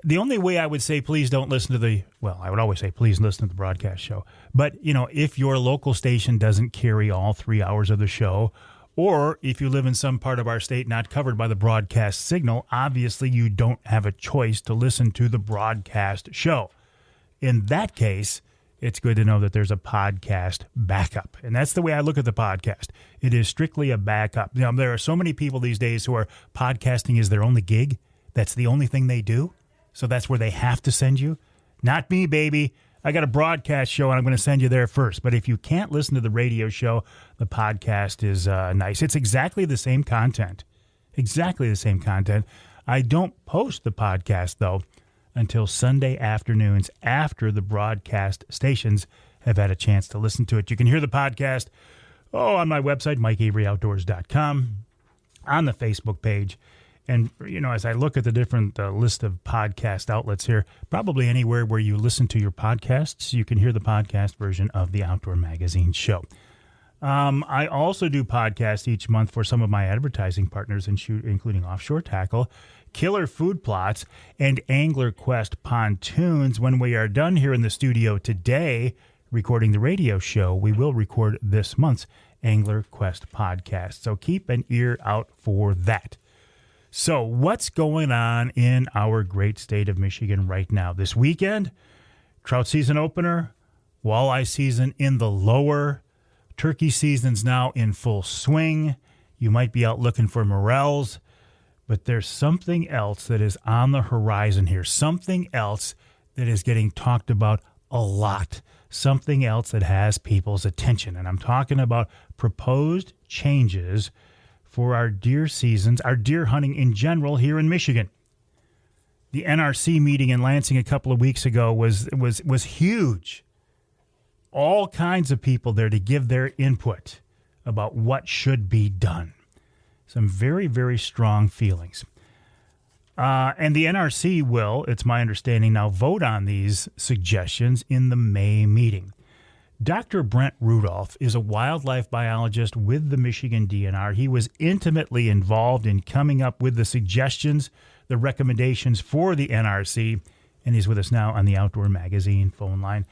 the only way I would say please don't listen to I would always say please listen to the broadcast show. But, if your local station doesn't carry all 3 hours of the show, or if you live in some part of our state not covered by the broadcast signal, obviously you don't have a choice to listen to the broadcast show. In that case, it's good to know that there's a podcast backup. And that's the way I look at the podcast. It is strictly a backup. There are so many people these days who are podcasting is their only gig. That's the only thing they do. So that's where they have to send you. Not me, baby. I got a broadcast show, and I'm going to send you there first. But if you can't listen to the radio show, the podcast is nice. It's exactly the same content. Exactly the same content. I don't post the podcast, though, until Sunday afternoons after the broadcast stations have had a chance to listen to it. You can hear the podcast on my website, MikeAveryOutdoors.com, on the Facebook page. And, as I look at the different list of podcast outlets here, probably anywhere where you listen to your podcasts, you can hear the podcast version of the Outdoor Magazine show. I also do podcasts each month for some of my advertising partners, including Offshore Tackle, Killer Food Plots, and Angler Quest Pontoons. When we are done here in the studio today recording the radio show, we will record this month's Angler Quest podcast. So keep an ear out for that. So what's going on in our great state of Michigan right now? This weekend, trout season opener, walleye season in the lower, turkey season's now in full swing. You might be out looking for morels, but there's something else that is on the horizon here, something else that is getting talked about a lot, something else that has people's attention. And I'm talking about proposed changes for our deer seasons, our deer hunting in general here in Michigan. The NRC meeting in Lansing a couple of weeks ago was huge. All kinds of people there to give their input about what should be done. Some very, very strong feelings. And the NRC will, it's my understanding now, vote on these suggestions in the May meeting. Dr. Brent Rudolph is a wildlife biologist with the Michigan DNR. He was intimately involved in coming up with the suggestions, the recommendations for the NRC, and he's with us now on the Outdoor Magazine phone line.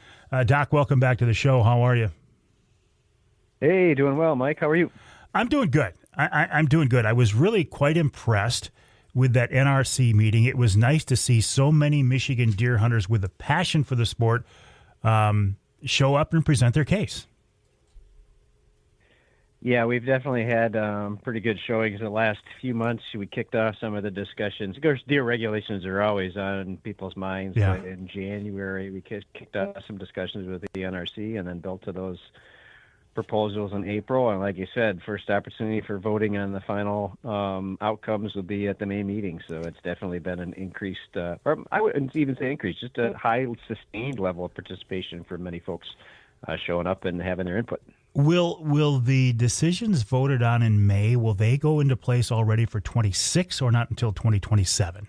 Doc, welcome back to the show. How are you? Hey, doing well, Mike. How are you? I'm doing good. I'm doing good. I was really quite impressed with that NRC meeting. It was nice to see so many Michigan deer hunters with a passion for the sport show up and present their case. Yeah, we've definitely had pretty good showings in the last few months. We kicked off some of the discussions. Of course, deer regulations are always on people's minds. Yeah. But in January, we kicked off some discussions with the NRC and then built to those proposals in April. And like you said, first opportunity for voting on the final outcomes will be at the May meeting. So it's definitely been an increased, or I wouldn't even say increased, just a high sustained level of participation for many folks showing up and having their input. Will the decisions voted on in May, will they go into place already for 26 or not until 2027?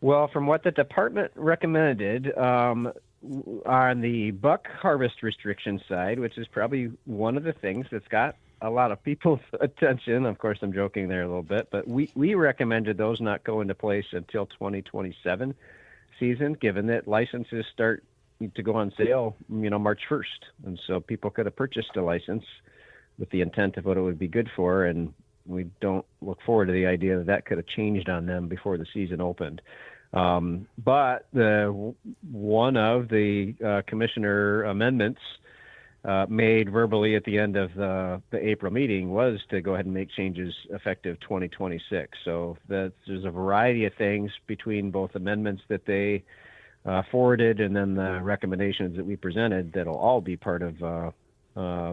Well, from what the department recommended, on the buck harvest restriction side, which is probably one of the things that's got a lot of people's attention. Of course, I'm joking there a little bit, but we recommended those not go into place until 2027 season, given that licenses start to go on sale, March 1st. And so people could have purchased a license with the intent of what it would be good for. And we don't look forward to the idea that could have changed on them before the season opened. But one of the commissioner amendments made verbally at the end of the April meeting was to go ahead and make changes effective 2026. So there's a variety of things between both amendments that they forwarded and then the recommendations that we presented that'll all be part of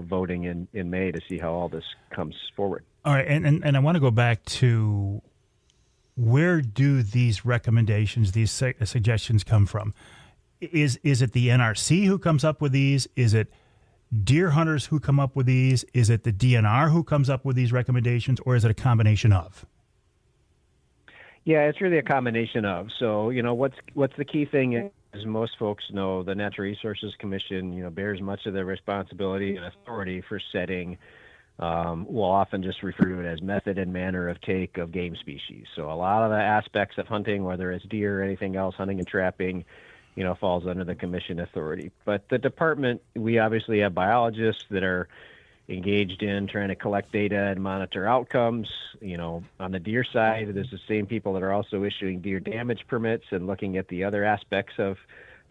voting in May to see how all this comes forward. All right, and I want to go back to where do these recommendations, these suggestions come from? Is it the NRC who comes up with these? Is it deer hunters who come up with these? Is it the DNR who comes up with these recommendations, or is it a combination of? Yeah, it's really a combination of. So, what's the key thing as most folks know, the Natural Resources Commission, bears much of the responsibility and authority for setting. We'll often just refer to it as method and manner of take of game species. So a lot of the aspects of hunting, whether it's deer or anything else, hunting and trapping, falls under the commission authority. But the department, we obviously have biologists that are engaged in trying to collect data and monitor outcomes. On the deer side, there's the same people that are also issuing deer damage permits and looking at the other aspects of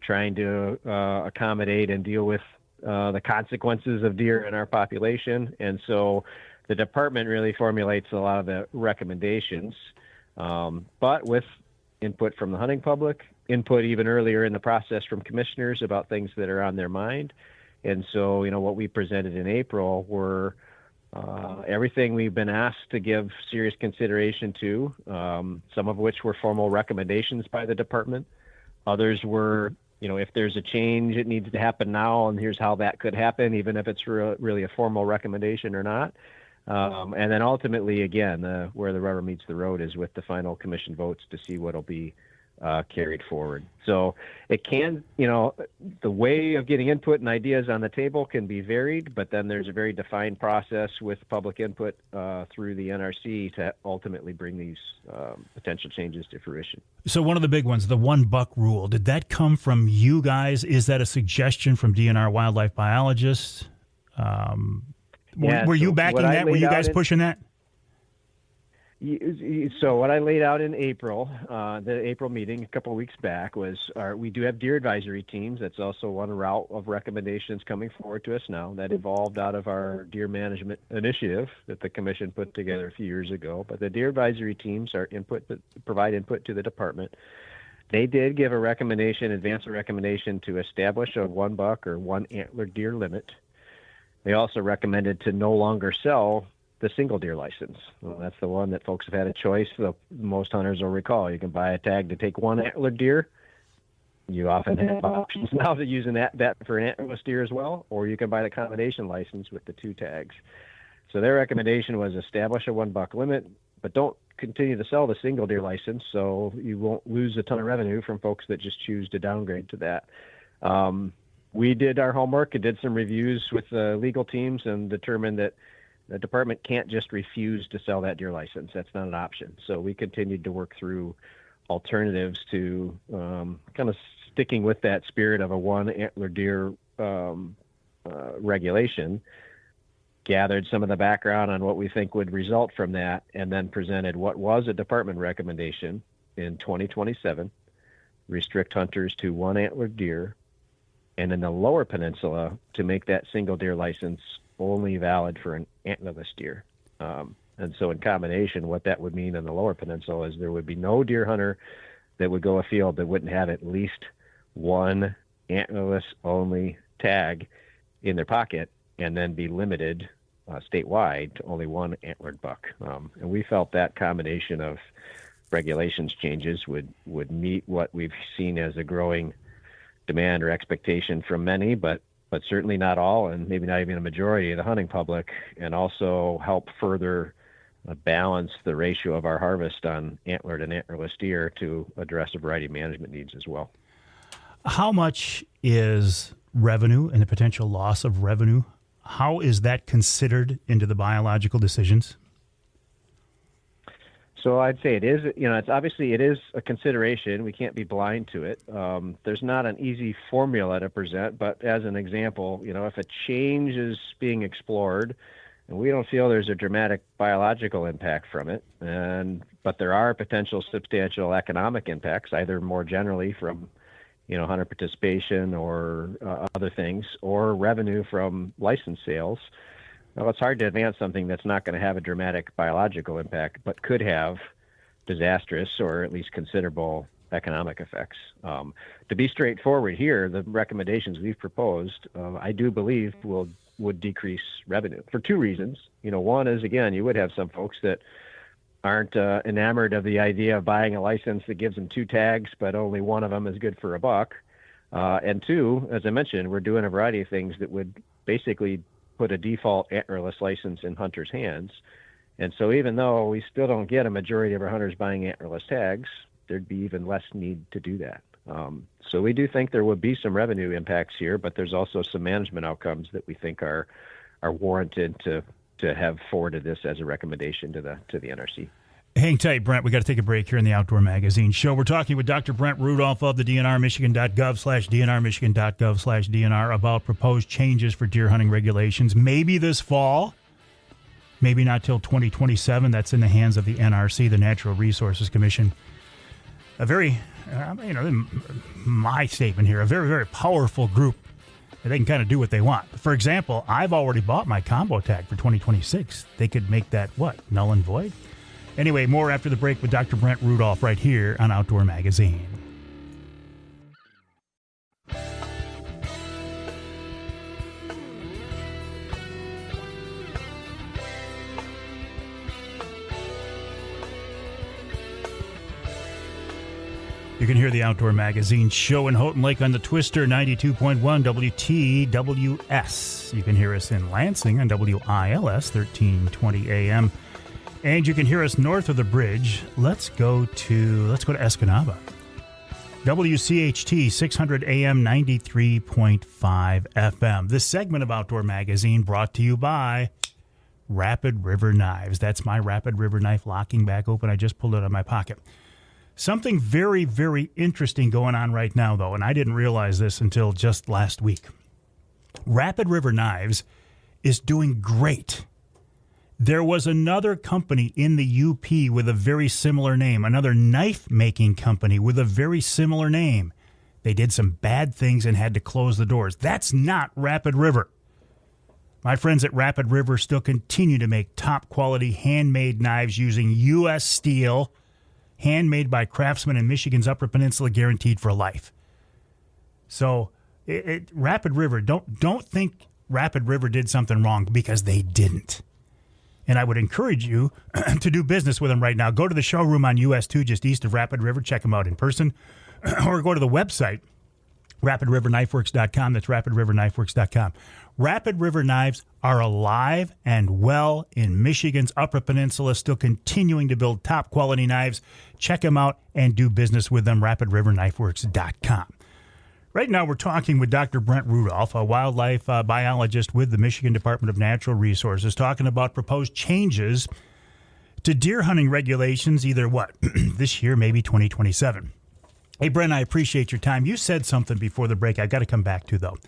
trying to accommodate and deal with the consequences of deer in our population. And so the department really formulates a lot of the recommendations, but with input from the hunting public, input even earlier in the process from commissioners about things that are on their mind. And so, what we presented in April were everything we've been asked to give serious consideration to, some of which were formal recommendations by the department. Others were, if there's a change, it needs to happen now, and here's how that could happen, even if it's really a formal recommendation or not. And then ultimately, again, where the rubber meets the road is with the final commission votes to see what'll be carried forward. So it can, the way of getting input and ideas on the table can be varied, but then there's a very defined process with public input through the NRC to ultimately bring these potential changes to fruition. So one of the big ones, the $1 rule, did that come from you guys? Is that a suggestion from DNR wildlife biologists? Were you backing that? Were you guys pushing that? So what I laid out in April, the April meeting a couple of weeks back, was we do have deer advisory teams. That's also one route of recommendations coming forward to us now that evolved out of our deer management initiative that the commission put together a few years ago. But the deer advisory teams are provide input to the department. They did give a recommendation, advance a recommendation to establish a $1 or one antler deer limit. They also recommended to no longer sell the single deer license. Well, that's the one that folks have had a choice. Most hunters will recall. You can buy a tag to take one antlered deer. You often have options now to using that for an antlerless deer as well, or you can buy the combination license with the two tags. So their recommendation was establish a $1 limit, but don't continue to sell the single deer license, so you won't lose a ton of revenue from folks that just choose to downgrade to that. We did our homework and did some reviews with the legal teams and determined that the department can't just refuse to sell that deer license. That's not an option. So we continued to work through alternatives to kind of sticking with that spirit of a one antler deer regulation, gathered some of the background on what we think would result from that, and then presented what was a department recommendation in 2027, restrict hunters to one antlered deer, and in the lower peninsula to make that single deer license only valid for an antlerless deer. And so in combination, what that would mean in the lower peninsula is there would be no deer hunter that would go afield that wouldn't have at least one antlerless only tag in their pocket, and then be limited statewide to only one antlered buck. And we felt that combination of regulations changes would meet what we've seen as a growing demand or expectation from many, but certainly not all, and maybe not even a majority of the hunting public, and also help further balance the ratio of our harvest on antlered and antlerless deer to address a variety of management needs as well. How much is revenue and the potential loss of revenue? How is that considered into the biological decisions? So I'd say it is, it's obviously it is a consideration. We can't be blind to it. There's not an easy formula to present, but as an example, if a change is being explored and we don't feel there's a dramatic biological impact from it, but there are potential substantial economic impacts, either more generally from, hunter participation or other things, or revenue from license sales. Well, it's hard to advance something that's not going to have a dramatic biological impact, but could have disastrous or at least considerable economic effects. To be straightforward here, the recommendations we've proposed, I do believe would decrease revenue for two reasons. One is, again, you would have some folks that aren't enamored of the idea of buying a license that gives them two tags, but only one of them is good for a buck. And two, as I mentioned, we're doing a variety of things that would basically put a default antlerless license in hunters' hands. And so even though we still don't get a majority of our hunters buying antlerless tags, there'd be even less need to do that. So we do think there would be some revenue impacts here, but there's also some management outcomes that we think are warranted to have forwarded this as a recommendation to the NRC. Hang tight, Brent. We got to take a break here in the Outdoor Magazine show. We're talking with Dr. Brent Rudolph of the DNR, michigan.gov/DNR, michigan.gov/DNR, about proposed changes for deer hunting regulations. Maybe this fall, maybe not till 2027. That's in the hands of the NRC, the Natural Resources Commission. A very, my statement here, a very, very powerful group. They can kind of do what they want. For example, I've already bought my combo tag for 2026. They could make that, null and void? Anyway, more after the break with Dr. Brent Rudolph right here on Outdoor Magazine. You can hear the Outdoor Magazine show in Houghton Lake on the Twister, 92.1 WTWS. You can hear us in Lansing on WILS, 1320 AM. And you can hear us north of the bridge. Let's go to Escanaba. WCHT 600 AM 93.5 FM. This segment of Outdoor Magazine brought to you by Rapid River Knives. That's my Rapid River knife locking back open. I just pulled it out of my pocket. Something very, very interesting going on right now, though, and I didn't realize this until just last week. Rapid River Knives is doing great. There was another company in the UP with a very similar name, another knife-making company with a very similar name. They did some bad things and had to close the doors. That's not Rapid River. My friends at Rapid River still continue to make top-quality handmade knives using U.S. steel, handmade by craftsmen in Michigan's Upper Peninsula, guaranteed for life. So, Rapid River, don't think Rapid River did something wrong, because they didn't. And I would encourage you to do business with them right now. Go to the showroom on US 2 just east of Rapid River. Check them out in person. Or go to the website, rapidriverknifeworks.com. That's rapidriverknifeworks.com. Rapid River Knives are alive and well in Michigan's Upper Peninsula, still continuing to build top-quality knives. Check them out and do business with them, rapidriverknifeworks.com. Right now, we're talking with Dr. Brent Rudolph, a wildlife biologist with the Michigan Department of Natural Resources, talking about proposed changes to deer hunting regulations, either this year, maybe 2027. Hey, Brent, I appreciate your time. You said something before the break I've got to come back to, though.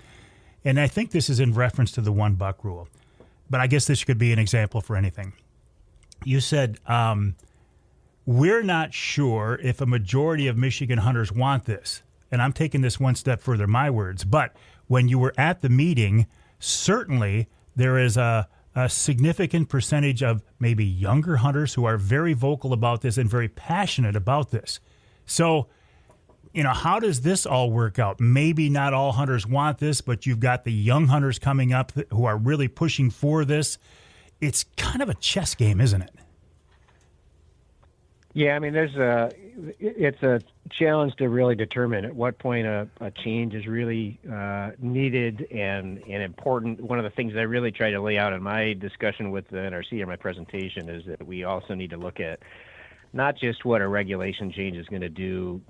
And I think this is in reference to the $1 rule. But I guess this could be an example for anything. You said, we're not sure if a majority of Michigan hunters want this. And I'm taking this one step further, my words. But when you were at the meeting, certainly there is a significant percentage of maybe younger hunters who are very vocal about this and very passionate about this. So, how does this all work out? Maybe not all hunters want this, but you've got the young hunters coming up who are really pushing for this. It's kind of a chess game, isn't it? Yeah, I mean, it's a challenge to really determine at what point a change is really needed and important. One of the things that I really try to lay out in my discussion with the NRC or my presentation is that we also need to look at not just what a regulation change is going to do,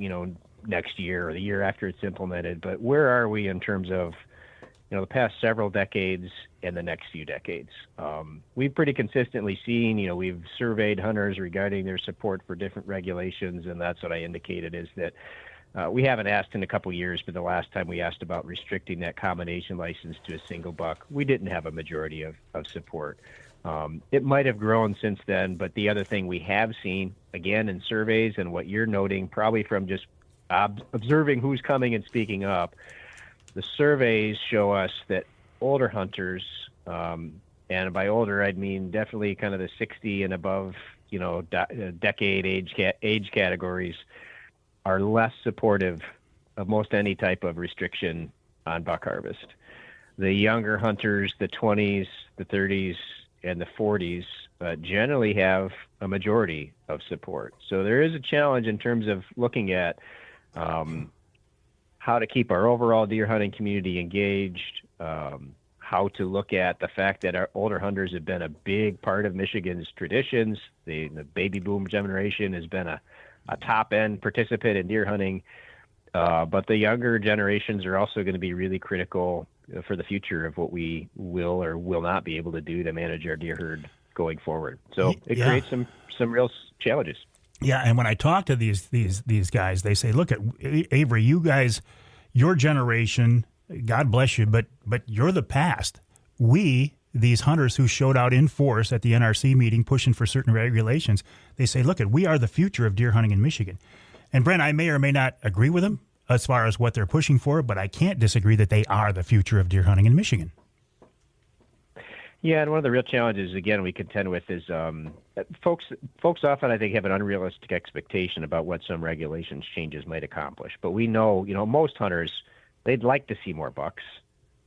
next year or the year after it's implemented, but where are we in terms of, the past several decades and the next few decades. We've pretty consistently seen, we've surveyed hunters regarding their support for different regulations, and that's what I indicated is that we haven't asked in a couple years, but the last time we asked about restricting that combination license to a single buck, we didn't have a majority of support. It might have grown since then, but the other thing we have seen, again, in surveys and what you're noting, probably from just observing who's coming and speaking up, the surveys show us that older hunters, and by older I'd mean definitely kind of the 60 and above, decade age categories, are less supportive of most any type of restriction on buck harvest. The younger hunters, the 20s, the 30s, and the 40s generally have a majority of support. So there is a challenge in terms of looking at how to keep our overall deer hunting community engaged, how to look at the fact that our older hunters have been a big part of Michigan's traditions. The baby boom generation has been a top-end participant in deer hunting. But the younger generations are also going to be really critical for the future of what we will or will not be able to do to manage our deer herd going forward. So it creates some real challenges. Yeah, and when I talk to these guys, they say, "Look at Avery, you guys, your generation, God bless you, but you're the past. We, these hunters who showed out in force at the NRC meeting pushing for certain regulations, they say, look, we are the future of deer hunting in Michigan." And Brent, I may or may not agree with them as far as what they're pushing for, but I can't disagree that they are the future of deer hunting in Michigan. Yeah, and one of the real challenges, again, we contend with is folks often, I think, have an unrealistic expectation about what some regulations changes might accomplish. But we know, most hunters, they'd like to see more bucks.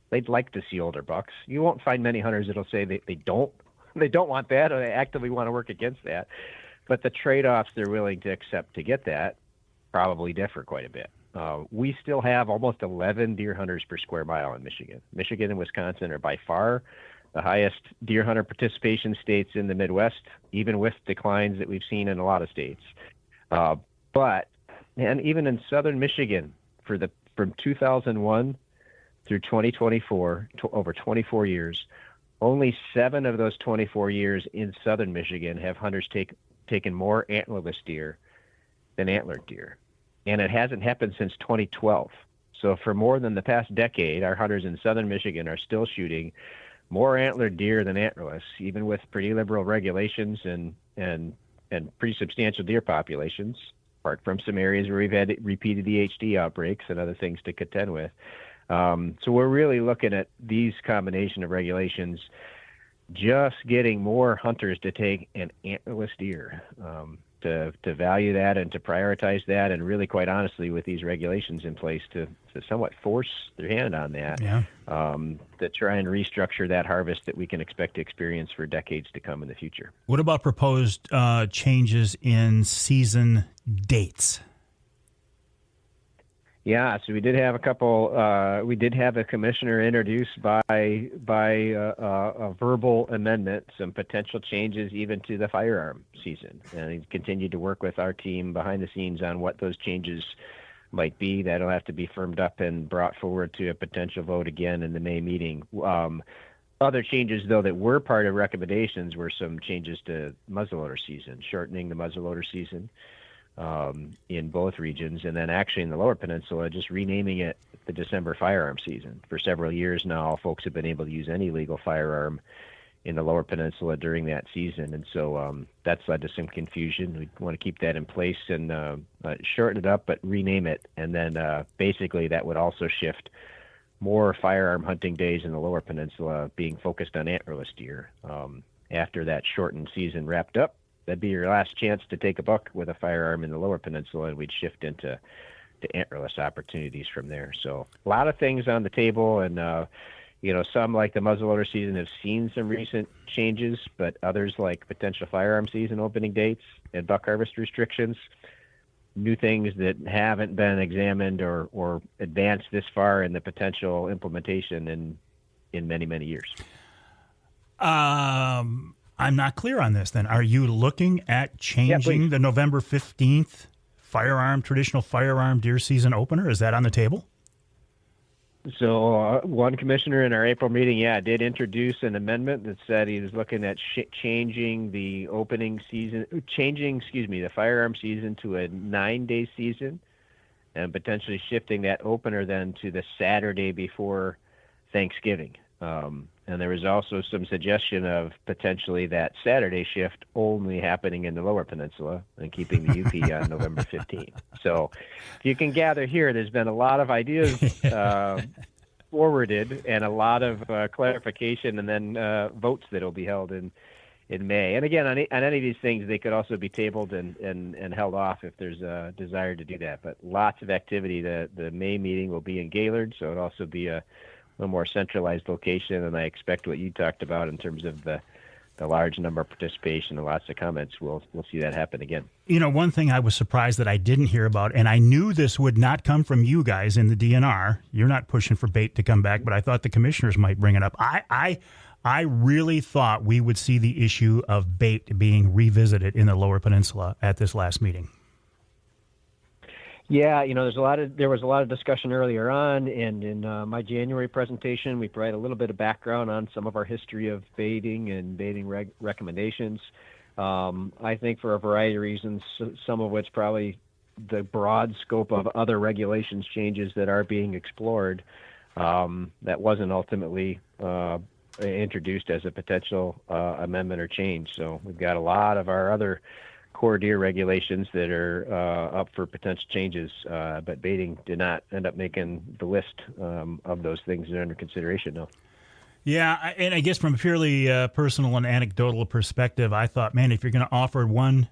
They'd like to see older bucks. You won't find many hunters that'll say they don't want that, or they actively want to work against that. But the trade-offs they're willing to accept to get that probably differ quite a bit. We still have almost 11 deer hunters per square mile in Michigan. Michigan and Wisconsin are by far the highest deer hunter participation states in the Midwest, even with declines that we've seen in a lot of states. But even in southern Michigan, from 2001 through 2024, over 24 years, only 7 of those 24 years in southern Michigan have hunters taken more antlerless deer than antlered deer. And it hasn't happened since 2012. So for more than the past decade, our hunters in southern Michigan are still shooting more antlered deer than antlerless, even with pretty liberal regulations and pretty substantial deer populations, apart from some areas where we've had repeated EHD outbreaks and other things to contend with. So we're really looking at these combination of regulations just getting more hunters to take an antlerless deer, to value that and to prioritize that, and really, quite honestly, with these regulations in place, to somewhat force their hand on that, to try and restructure that harvest that we can expect to experience for decades to come in the future. What about proposed changes in season dates? Yeah, so we did have a couple. We did have a commissioner introduce by a verbal amendment some potential changes even to the firearm season, and he continued to work with our team behind the scenes on what those changes might be. That'll have to be firmed up and brought forward to a potential vote again in the May meeting. Other changes, though, that were part of recommendations were some changes to muzzleloader season, shortening the muzzleloader season in both regions, and then actually in the Lower Peninsula, just renaming it the December firearm season. For several years now, folks have been able to use any legal firearm in the Lower Peninsula during that season, and so that's led to some confusion. We want to keep that in place and shorten it up, but rename it, and then basically that would also shift more firearm hunting days in the Lower Peninsula being focused on antlerless deer. After that shortened season wrapped up, that'd be your last chance to take a buck with a firearm in the Lower Peninsula, and we'd shift into antlerless opportunities from there. So a lot of things on the table, and some, like the muzzleloader season, have seen some recent changes, but others, like potential firearm season opening dates and buck harvest restrictions, new things that haven't been examined or advanced this far in the potential implementation in many, many years. I'm not clear on this then. Are you looking at changing the November 15th traditional firearm deer season opener? Is that on the table? So one commissioner in our April meeting, did introduce an amendment that said he was looking at changing the the firearm season to a 9-day season, and potentially shifting that opener then to the Saturday before Thanksgiving. And there was also some suggestion of potentially that Saturday shift only happening in the Lower Peninsula and keeping the UP on November 15th. So if you can gather here, there's been a lot of ideas forwarded and a lot of clarification, and then votes that will be held in May. And again, on any of these things, they could also be tabled and held off if there's a desire to do that. But lots of activity. The May meeting will be in Gaylord, so it'll also be a more centralized location, and I expect what you talked about in terms of the large number of participation and lots of comments, we'll see that happen again. One thing I was surprised that I didn't hear about, and I knew this would not come from you guys in the DNR. You're not pushing for bait to come back, but I thought the commissioners might bring it up. I really thought we would see the issue of bait being revisited in the Lower Peninsula at this last meeting. Yeah, there was a lot of discussion earlier on, and in my January presentation, we provide a little bit of background on some of our history of baiting and baiting recommendations. I think for a variety of reasons, some of which probably the broad scope of other regulations changes that are being explored, that wasn't ultimately introduced as a potential amendment or change. So we've got a lot of our other core deer regulations that are up for potential changes, but baiting did not end up making the list of those things that are under consideration now. Yeah, and I guess from a purely personal and anecdotal perspective, I thought, man, if you're going to offer one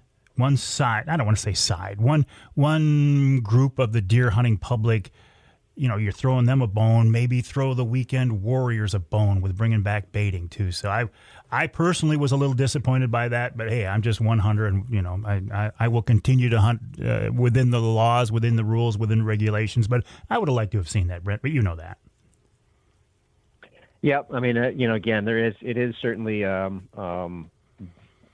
side, I don't want to say side, one group of the deer hunting public, you're throwing them a bone, maybe throw the weekend warriors a bone with bringing back baiting too. So I personally was a little disappointed by that, but hey, I'm just 100, and I will continue to hunt within the laws, within the rules, within regulations. But I would have liked to have seen that, Brent. But you know that. Yeah, I mean, again, it is certainly been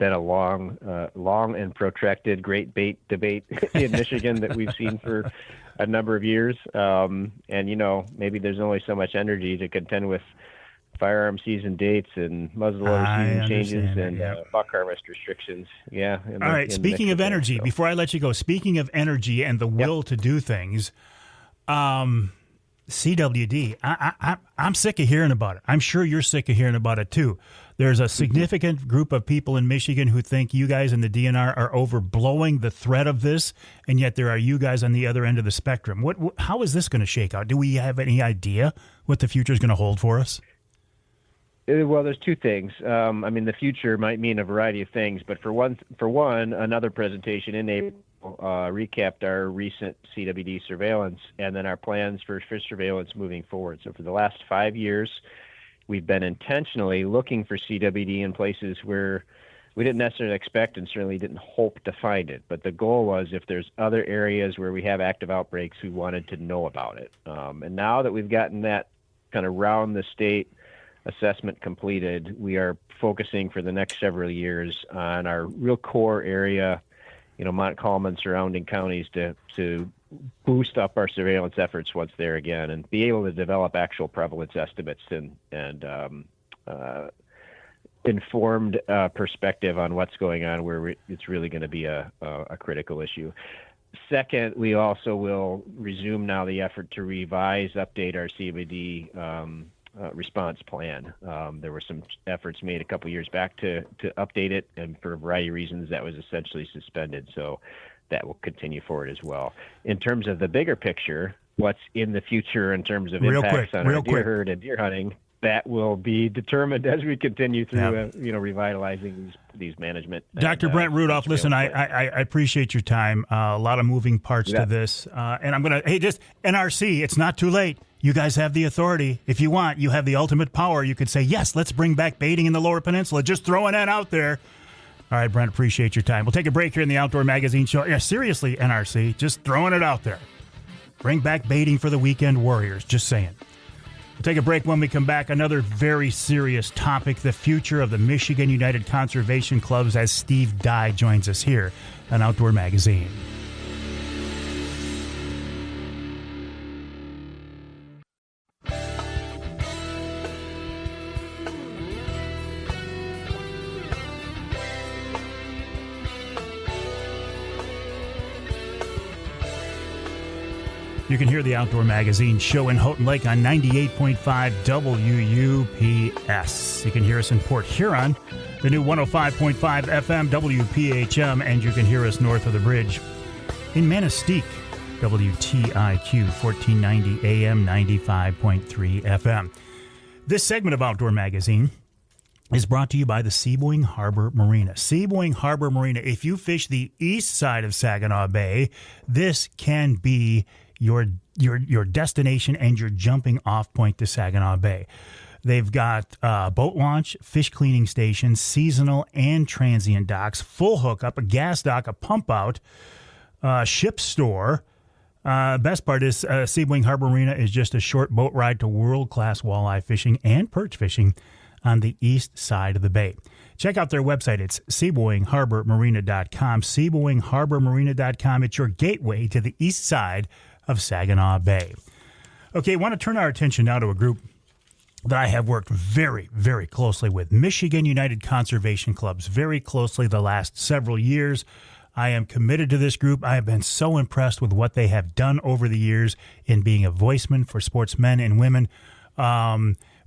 a long and protracted great bait debate in Michigan that we've seen for a number of years. And, maybe there's only so much energy to contend with firearm season dates and muzzleloader season changes and buck harvest restrictions. Yeah. All right. Speaking of energy, before I let you go, speaking of energy and the will to do things, CWD, I'm sick of hearing about it. I'm sure you're sick of hearing about it too. There's a significant group of people in Michigan who think you guys in the DNR are overblowing the threat of this, and yet there are you guys on the other end of the spectrum. How is this going to shake out? Do we have any idea what the future is going to hold for us? Well, there's two things. The future might mean a variety of things, but for one, another presentation in April recapped our recent CWD surveillance and then our plans for fish surveillance moving forward. So for the last 5 years, we've been intentionally looking for CWD in places where we didn't necessarily expect and certainly didn't hope to find it. But the goal was if there's other areas where we have active outbreaks, we wanted to know about it. And now that we've gotten that kind of round the state assessment completed, we are focusing for the next several years on our real core area, Montcalm and surrounding counties to boost up our surveillance efforts once there again and be able to develop actual prevalence estimates and informed perspective on what's going on where it's really going to be a critical issue. Second, we also will resume now the effort to revise, update our CWD response plan. There were some efforts made a couple years back to update it, and for a variety of reasons that was essentially suspended. So that will continue forward as well. In terms of the bigger picture, what's in the future in terms of impacts on our deer herd and deer hunting, that will be determined as we continue through, revitalizing these management. Dr. Brent Rudolph, listen, I appreciate your time. A lot of moving parts to this. And I'm going to, just NRC, it's not too late. You guys have the authority. If you want, you have the ultimate power. You could say, yes, let's bring back baiting in the Lower Peninsula. Just throwing that out there. All right, Brent, appreciate your time. We'll take a break here in the Outdoor Magazine Show. Yeah, seriously, NRC, just throwing it out there. Bring back baiting for the weekend warriors. Just saying. We'll take a break. When we come back, another very serious topic, the future of the Michigan United Conservation Clubs, as Steve Dye joins us here on Outdoor Magazine. You can hear the Outdoor Magazine Show in Houghton Lake on 98.5 WUPS. You can hear us in Port Huron, the new 105.5 FM WPHM, and you can hear us north of the bridge in Manistee, WTIQ 1490 AM 95.3 FM. This segment of Outdoor Magazine is brought to you by the Seaboing Harbor Marina. Seaboing Harbor Marina, if you fish the east side of Saginaw Bay, this can be your destination and your jumping off point to Saginaw Bay. They've got boat launch, fish cleaning stations, seasonal and transient docks, full hookup, a gas dock, a pump out, ship store. Best part is Seaboing Harbor Marina is just a short boat ride to world-class walleye fishing and perch fishing on the east side of the bay. check out their website. It's SeaboingHarborMarina.com, SeaboingHarborMarina.com. It's your gateway to the east side of Saginaw Bay. Okay, I want to turn our attention now to a group that I have worked very, very closely with, Michigan United Conservation Clubs, very closely the last several years. I am committed to this group. I have been so impressed with what they have done over the years in being a voiceman for sportsmen and women,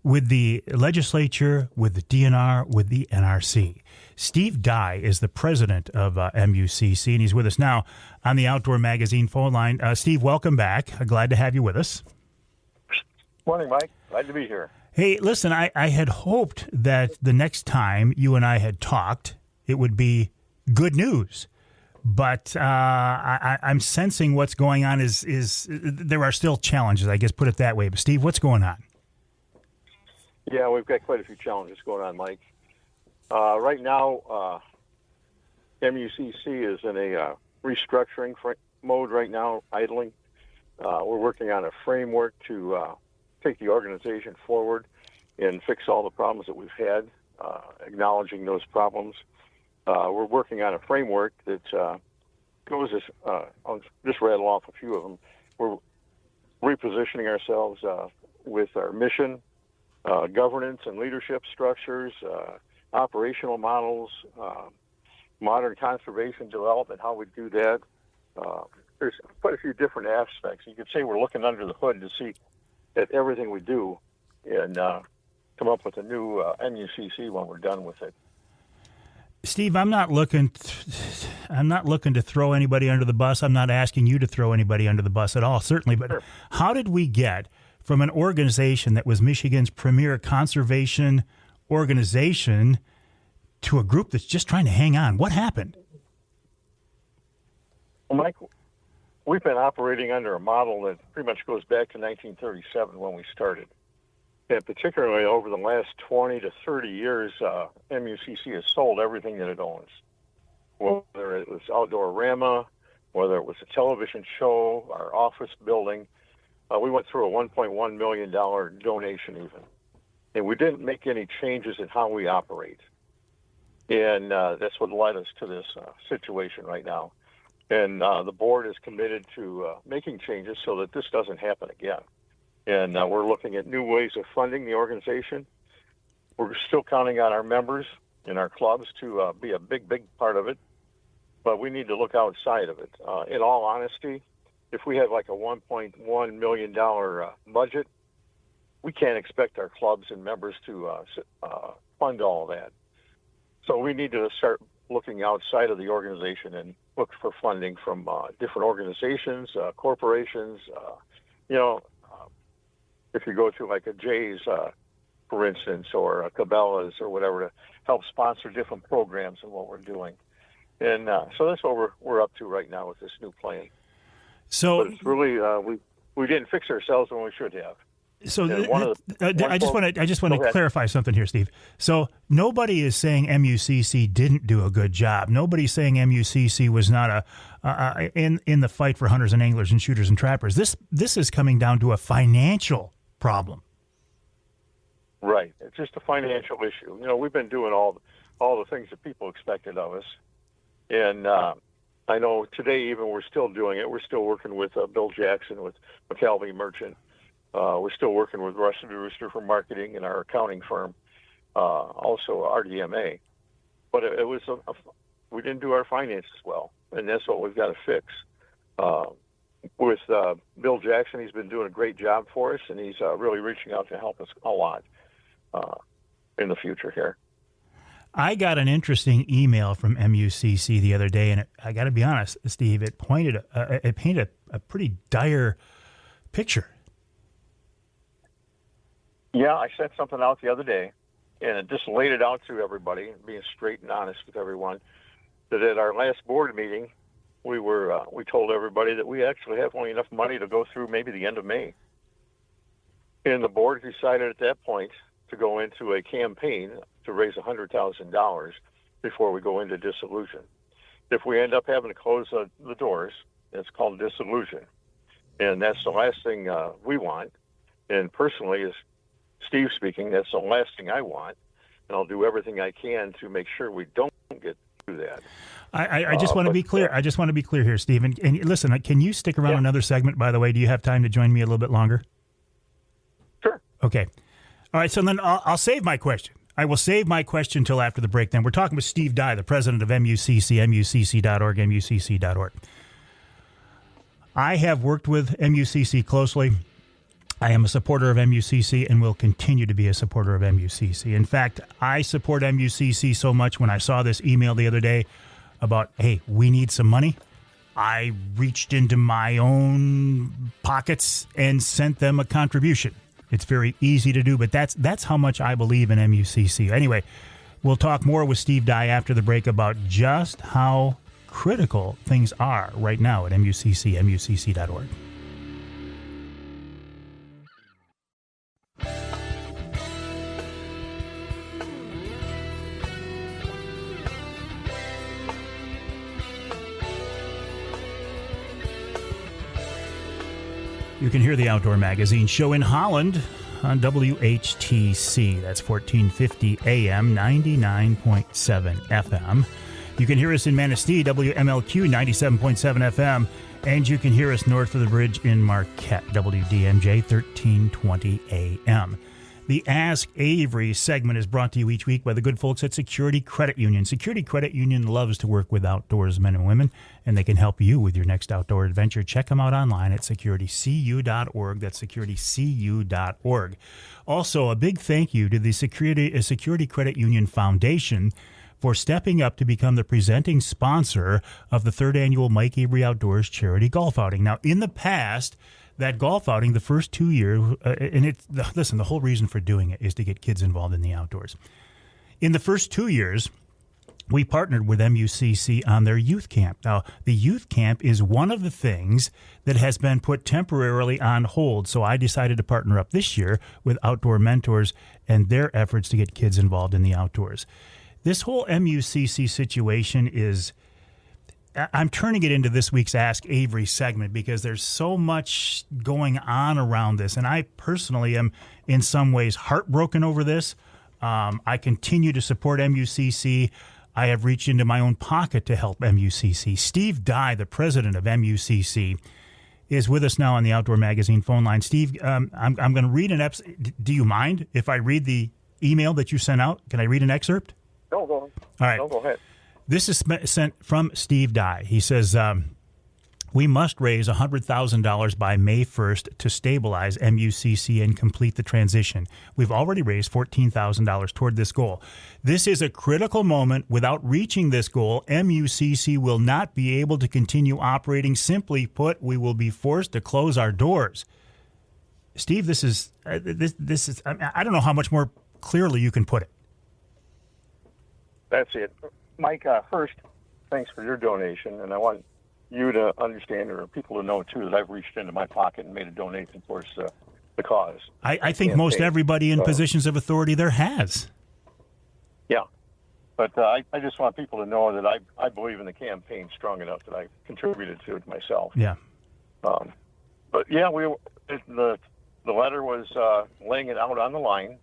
with the legislature, with the DNR, with the NRC. Steve Dye is the president of MUCC, and he's with us now on the Outdoor Magazine phone line. Steve, welcome back. Glad to have you with us. Morning, Mike. Glad to be here. Hey, listen, I had hoped that the next time you and I had talked, it would be good news. But I'm sensing what's going on is there are still challenges, I guess, put it that way. But, Steve, what's going on? Yeah, we've got quite a few challenges going on, Mike. Right now, MUCC is in a restructuring mode right now, idling. We're working on a framework to take the organization forward and fix all the problems that we've had, acknowledging those problems. We're working on a framework that goes as, I'll just rattle off a few of them. We're repositioning ourselves with our mission, governance and leadership structures, operational models, modern conservation development, how we do that. There's quite a few different aspects. You could say we're looking under the hood to see at everything we do and come up with a new MUCC when we're done with it. Steve, I'm not looking to throw anybody under the bus. I'm not asking you to throw anybody under the bus at all, certainly. But sure. How did we get from an organization that was Michigan's premier conservation organization to a group that's just trying to hang on? What happened? Well, Mike, we've been operating under a model that pretty much goes back to 1937 when we started. And particularly over the last 20 to 30 years, MUCC has sold everything that it owns. Whether it was Outdoorama, whether it was a television show, our office building. We went through a $1.1 million donation even. And we didn't make any changes in how we operate. And that's what led us to this situation right now. And the board is committed to making changes so that this doesn't happen again. And we're looking at new ways of funding the organization. We're still counting on our members and our clubs to be a big, big part of it. But we need to look outside of it. In all honesty, if we have like a $1.1 million budget, we can't expect our clubs and members to fund all of that. So we need to start looking outside of the organization and look for funding from different organizations, corporations, if you go to like a Jay's, for instance, or a Cabela's or whatever, to help sponsor different programs and what we're doing. And so that's what we're up to right now with this new plan. So but it's really, we didn't fix ourselves when we should have. So I just want to clarify something here, Steve. So nobody is saying MUCC didn't do a good job. Nobody's saying MUCC was not in the fight for hunters and anglers and shooters and trappers. This is coming down to a financial problem. Right. It's just a financial issue. We've been doing all the things that people expected of us, and I know today even we're still doing it. We're still working with Bill Jackson with McConnell Merchant. We're still working with Rusty Rooster for marketing and our accounting firm, also RDMA. But it was we didn't do our finances well, and that's what we've got to fix. With Bill Jackson, he's been doing a great job for us, and he's really reaching out to help us a lot in the future here. I got an interesting email from MUCC the other day, and I got to be honest, Steve, it painted a pretty dire picture. Yeah, I sent something out the other day, and it just laid it out to everybody, being straight and honest with everyone, that at our last board meeting, we told everybody that we actually have only enough money to go through maybe the end of May. And the board decided at that point to go into a campaign to raise $100,000 before we go into dissolution. If we end up having to close the doors, it's called dissolution. And that's the last thing we want. And personally, as Steve speaking, that's the last thing I want. and I'll do everything I can to make sure we don't get through that. I just want to be clear. I just want to be clear here, Steve. And listen, can you stick around another segment, by the way? Do you have time to join me a little bit longer? Sure. Okay. All right, so then I'll save my question. I will save my question until after the break then. We're talking with Steve Dye, the president of MUCC, MUCC.org, MUCC.org. I have worked with MUCC closely. I am a supporter of MUCC and will continue to be a supporter of MUCC. In fact, I support MUCC so much when I saw this email the other day about, hey, we need some money. I reached into my own pockets and sent them a contribution. It's very easy to do, but that's how much I believe in MUCC. Anyway, we'll talk more with Steve Dye after the break about just how critical things are right now at MUCC, MUCC.org. You can hear the Outdoor Magazine show in Holland on WHTC. That's 1450 AM, 99.7 FM. You can hear us in Manistee, WMLQ, 97.7 FM. And you can hear us north of the bridge in Marquette, WDMJ, 1320 AM. The Ask Avery segment is brought to you each week by the good folks at Security Credit Union. Security Credit Union loves to work with outdoors men and women, and they can help you with your next outdoor adventure. Check them out online at securitycu.org. That's securitycu.org. Also, a big thank you to the Security Credit Union Foundation for stepping up to become the presenting sponsor of the third annual Mike Avery Outdoors Charity Golf Outing. Now, in the past, that golf outing, the first 2 years, listen, the whole reason for doing it is to get kids involved in the outdoors. In the first 2 years, we partnered with MUCC on their youth camp. Now, the youth camp is one of the things that has been put temporarily on hold, so I decided to partner up this year with Outdoor Mentors and their efforts to get kids involved in the outdoors. This whole MUCC situation is... I'm turning it into this week's Ask Avery segment because there's so much going on around this, and I personally am in some ways heartbroken over this. I continue to support MUCC. I have reached into my own pocket to help MUCC. Steve Dye, the president of MUCC, is with us now on the Outdoor Magazine phone line. Steve, I'm going to read an episode. Do you mind if I read the email that you sent out? Can I read an excerpt? No, go ahead. All right. No, go ahead. This is sent from Steve Dye. He says, we must raise $100,000 by May 1st to stabilize MUCC and complete the transition. We've already raised $14,000 toward this goal. This is a critical moment. Without reaching this goal, MUCC will not be able to continue operating. Simply put, we will be forced to close our doors. Steve, this is I don't know how much more clearly you can put it. That's it. Mike, first, thanks for your donation, and I want you to understand, or people to know, too, that I've reached into my pocket and made a donation towards the cause. I think most everybody in positions of authority there has. Yeah, but I just want people to know that I believe in the campaign strong enough that I contributed to it myself. Yeah. But, yeah, the letter was laying it out on the line.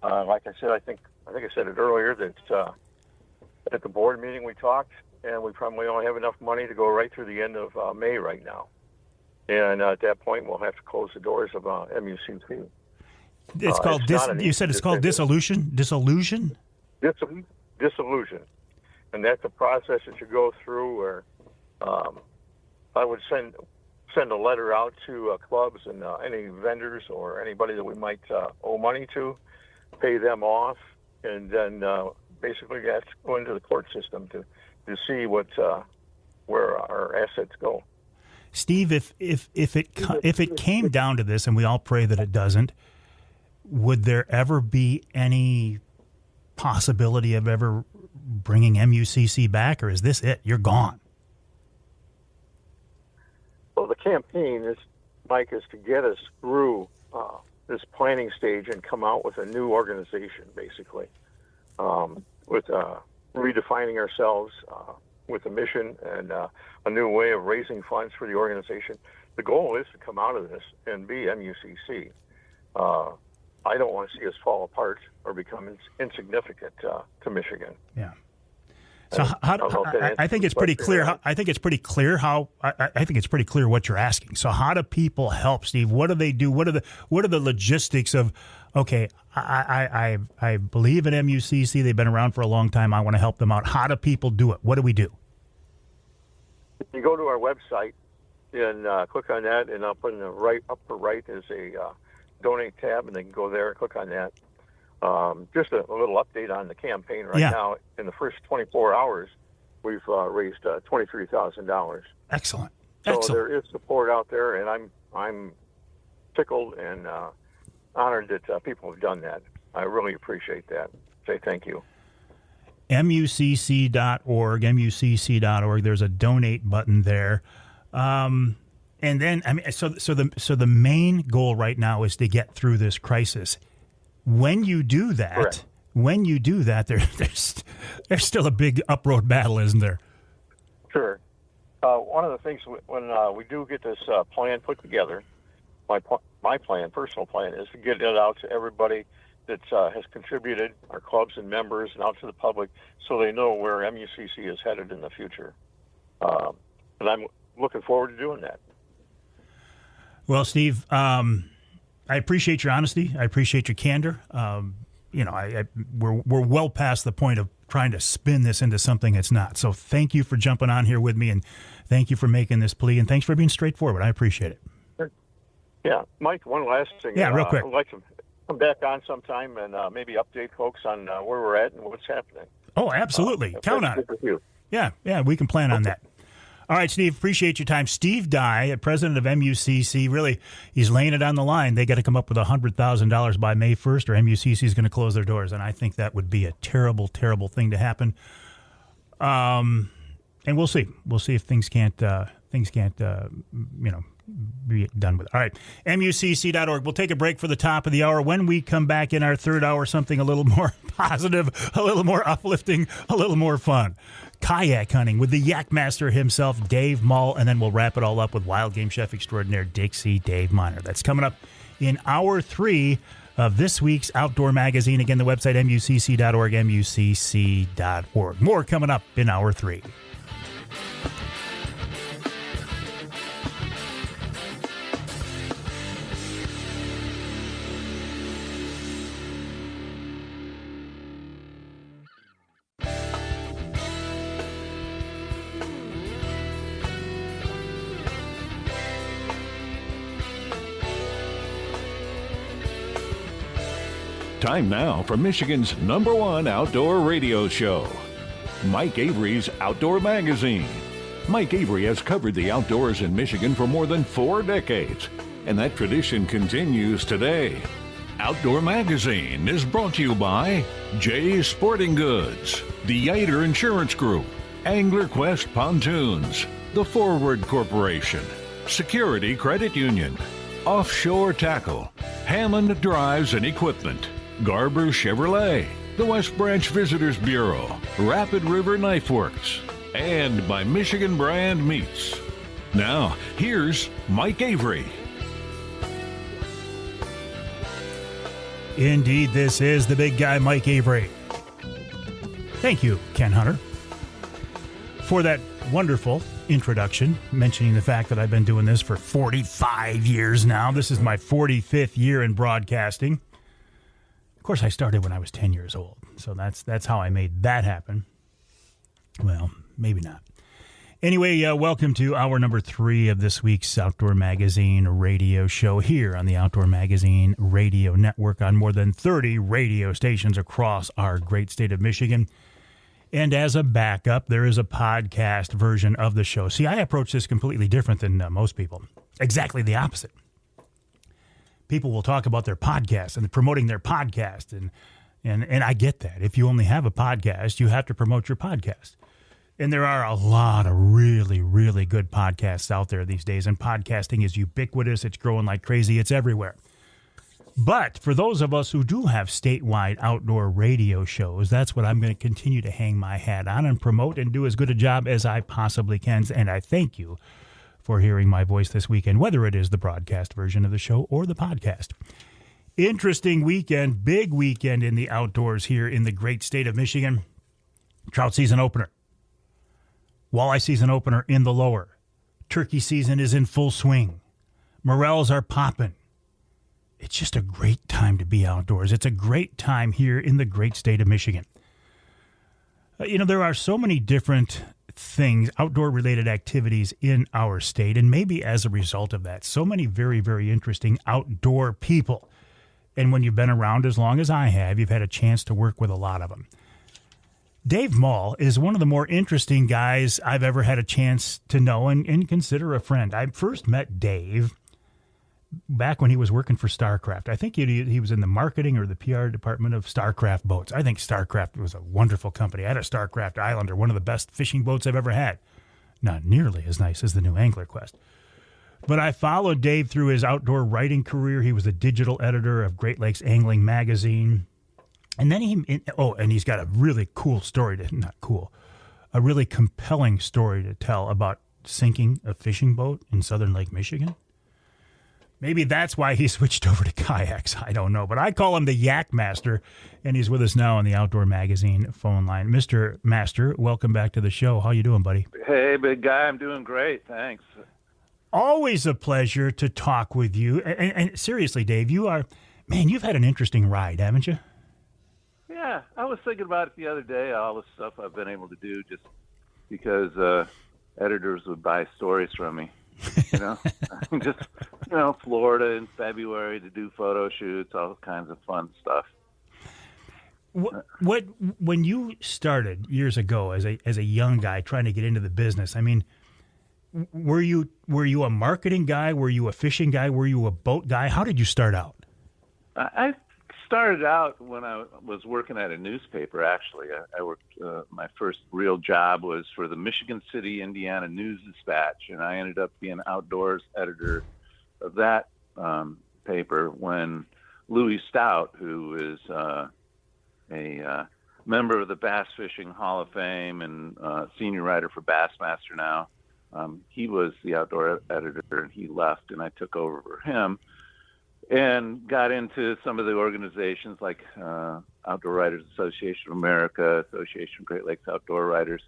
Like I said, I think I said it earlier, that at the board meeting we talked, and we probably only have enough money to go right through the end of May right now. And at that point, we'll have to close the doors of MUCC. It's called you said it's called dissolution? Dissolution? Dissolution. And that's a process that you go through where I would send a letter out to clubs and any vendors or anybody that we might owe money to, pay them off, and then basically that's go into the court system to see where our assets go. Steve, if it came down to this, and we all pray that it doesn't, would there ever be any possibility of ever bringing MUCC back, or is this it? You're gone. Well, the campaign is, Mike, is to get us through this planning stage and come out with a new organization, basically, with redefining ourselves with a mission and a new way of raising funds for the organization. The goal is to come out of this and be MUCC. I don't want to see us fall apart or become insignificant to Michigan. Yeah. So I think it's pretty clear. I think it's pretty clear what you're asking. So how do people help, Steve? What do they do? What are the logistics of? Okay, I believe in MUCC. They've been around for a long time. I want to help them out. How do people do it? What do we do? You go to our website and click on that, and up in the upper right is a donate tab, and they can go there and click on that. Just a little update on the campaign right now. In the first 24 hours, we've raised $23,000. Excellent. So there is support out there, and I'm tickled and honored that people have done that. I really appreciate that. Say thank you. MUCC.org, MUCC.org. There's a donate button there. And then, I mean, so the main goal right now is to get through this crisis. When you do that, there's still a big up-road battle, isn't there? Sure. One of the things when we do get this plan put together, my personal plan, is to get it out to everybody that has contributed, our clubs and members, and out to the public, so they know where MUCC is headed in the future. And I'm looking forward to doing that. Well, Steve, I appreciate your honesty. I appreciate your candor. We're well past the point of trying to spin this into something it's not. So thank you for jumping on here with me, and thank you for making this plea, and thanks for being straightforward. I appreciate it. Yeah, Mike, one last thing. Yeah, real quick. I'd like to come back on sometime and maybe update folks on where we're at and what's happening. Oh, absolutely. Count on it. Yeah, we can plan on that. All right, Steve, appreciate your time. Steve Dye, president of MUCC, really, he's laying it on the line. They got to come up with $100,000 by May 1st, or MUCC is going to close their doors, and I think that would be a terrible, terrible thing to happen. And we'll see. We'll see if things can't be done with it. All right, MUCC.org. We'll take a break for the top of the hour. When we come back in our third hour, something a little more positive, a little more uplifting, a little more fun. Kayak hunting with the Yakmaster himself, Dave Mull, and then we'll wrap it all up with wild game chef extraordinaire Dixie Dave Minar. That's coming up in hour 3 of this week's Outdoor Magazine. Again, the website MUCC.org, MUCC.org. More coming up in hour 3. Time now for Michigan's #1 outdoor radio show, Mike Avery's Outdoor Magazine. Mike Avery has covered the outdoors in Michigan for more than 4 decades, and that tradition continues today. Outdoor Magazine is brought to you by Jay's Sporting Goods, the Yater Insurance Group, Angler Quest Pontoons, the Forward Corporation, Security Credit Union, Offshore Tackle, Hammond Drives and Equipment, Garber Chevrolet, the West Branch Visitors Bureau, Rapid River Knife Works, and by Michigan Brand Meats. Now, here's Mike Avery. Indeed, this is the big guy, Mike Avery. Thank you, Ken Hunter, for that wonderful introduction, mentioning the fact that I've been doing this for 45 years now. This is my 45th year in broadcasting. Of course, I started when I was 10 years old, so that's how I made that happen. Well, maybe not. Anyway, welcome to hour number 3 of this week's Outdoor Magazine radio show here on the Outdoor Magazine Radio Network on more than 30 radio stations across our great state of Michigan. And as a backup, there is a podcast version of the show. See, I approach this completely different than most people. Exactly the opposite. People will talk about their podcast and promoting their podcast, and I get that. If you only have a podcast, you have to promote your podcast. And there are a lot of really, really good podcasts out there these days, and podcasting is ubiquitous. It's growing like crazy. It's everywhere. But for those of us who do have statewide outdoor radio shows, that's what I'm going to continue to hang my hat on and promote and do as good a job as I possibly can. And I thank you for hearing my voice this weekend, whether it is the broadcast version of the show or the podcast. Interesting weekend, big weekend in the outdoors here in the great state of Michigan. Trout season opener. Walleye season opener in the lower. Turkey season is in full swing. Morels are popping. It's just a great time to be outdoors. It's a great time here in the great state of Michigan. There are so many different things, outdoor-related activities in our state, and maybe as a result of that, so many very, very interesting outdoor people. And when you've been around as long as I have, you've had a chance to work with a lot of them. Dave Mull is one of the more interesting guys I've ever had a chance to know and consider a friend. I first met Dave back when he was working for StarCraft. I think he was in the marketing or the PR department of StarCraft Boats. I think StarCraft was a wonderful company. I had a StarCraft Islander, one of the best fishing boats I've ever had. Not nearly as nice as the new Angler Quest. But I followed Dave through his outdoor writing career. He was the digital editor of Great Lakes Angling Magazine. And then he's got a really cool story a really compelling story to tell about sinking a fishing boat in southern Lake Michigan. Maybe that's why he switched over to kayaks. I don't know. But I call him the Yakmaster, and he's with us now on the Outdoor Magazine phone line. Mr. Master, welcome back to the show. How you doing, buddy? Hey, big guy. I'm doing great. Thanks. Always a pleasure to talk with you. And seriously, Dave, you've had an interesting ride, haven't you? Yeah, I was thinking about it the other day, all the stuff I've been able to do just because editors would buy stories from me. Florida in February to do photo shoots, all kinds of fun stuff. What when you started years ago as a young guy trying to get into the business, I mean, were you a marketing guy? Were you a fishing guy? Were you a boat guy? How did you start out? I started out when I was working at a newspaper, actually. I worked, my first real job was for the Michigan City, Indiana News-Dispatch, and I ended up being outdoors editor of that paper when Louis Stout, who is a member of the Bass Fishing Hall of Fame and senior writer for Bassmaster now, he was the outdoor editor, and he left, and I took over for him. And got into some of the organizations like Outdoor Writers Association of America, Association of Great Lakes Outdoor Writers.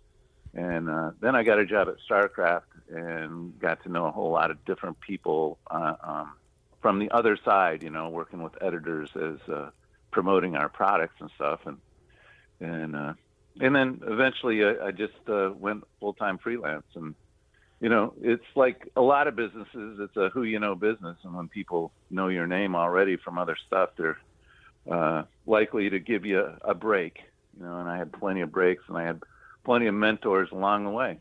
And then I got a job at StarCraft and got to know a whole lot of different people from the other side, working with editors as promoting our products and stuff. And then eventually I just went full-time freelance. And it's like a lot of businesses, it's a who you know business. And when people know your name already from other stuff, they're likely to give you a break. And I had plenty of breaks, and I had plenty of mentors along the way.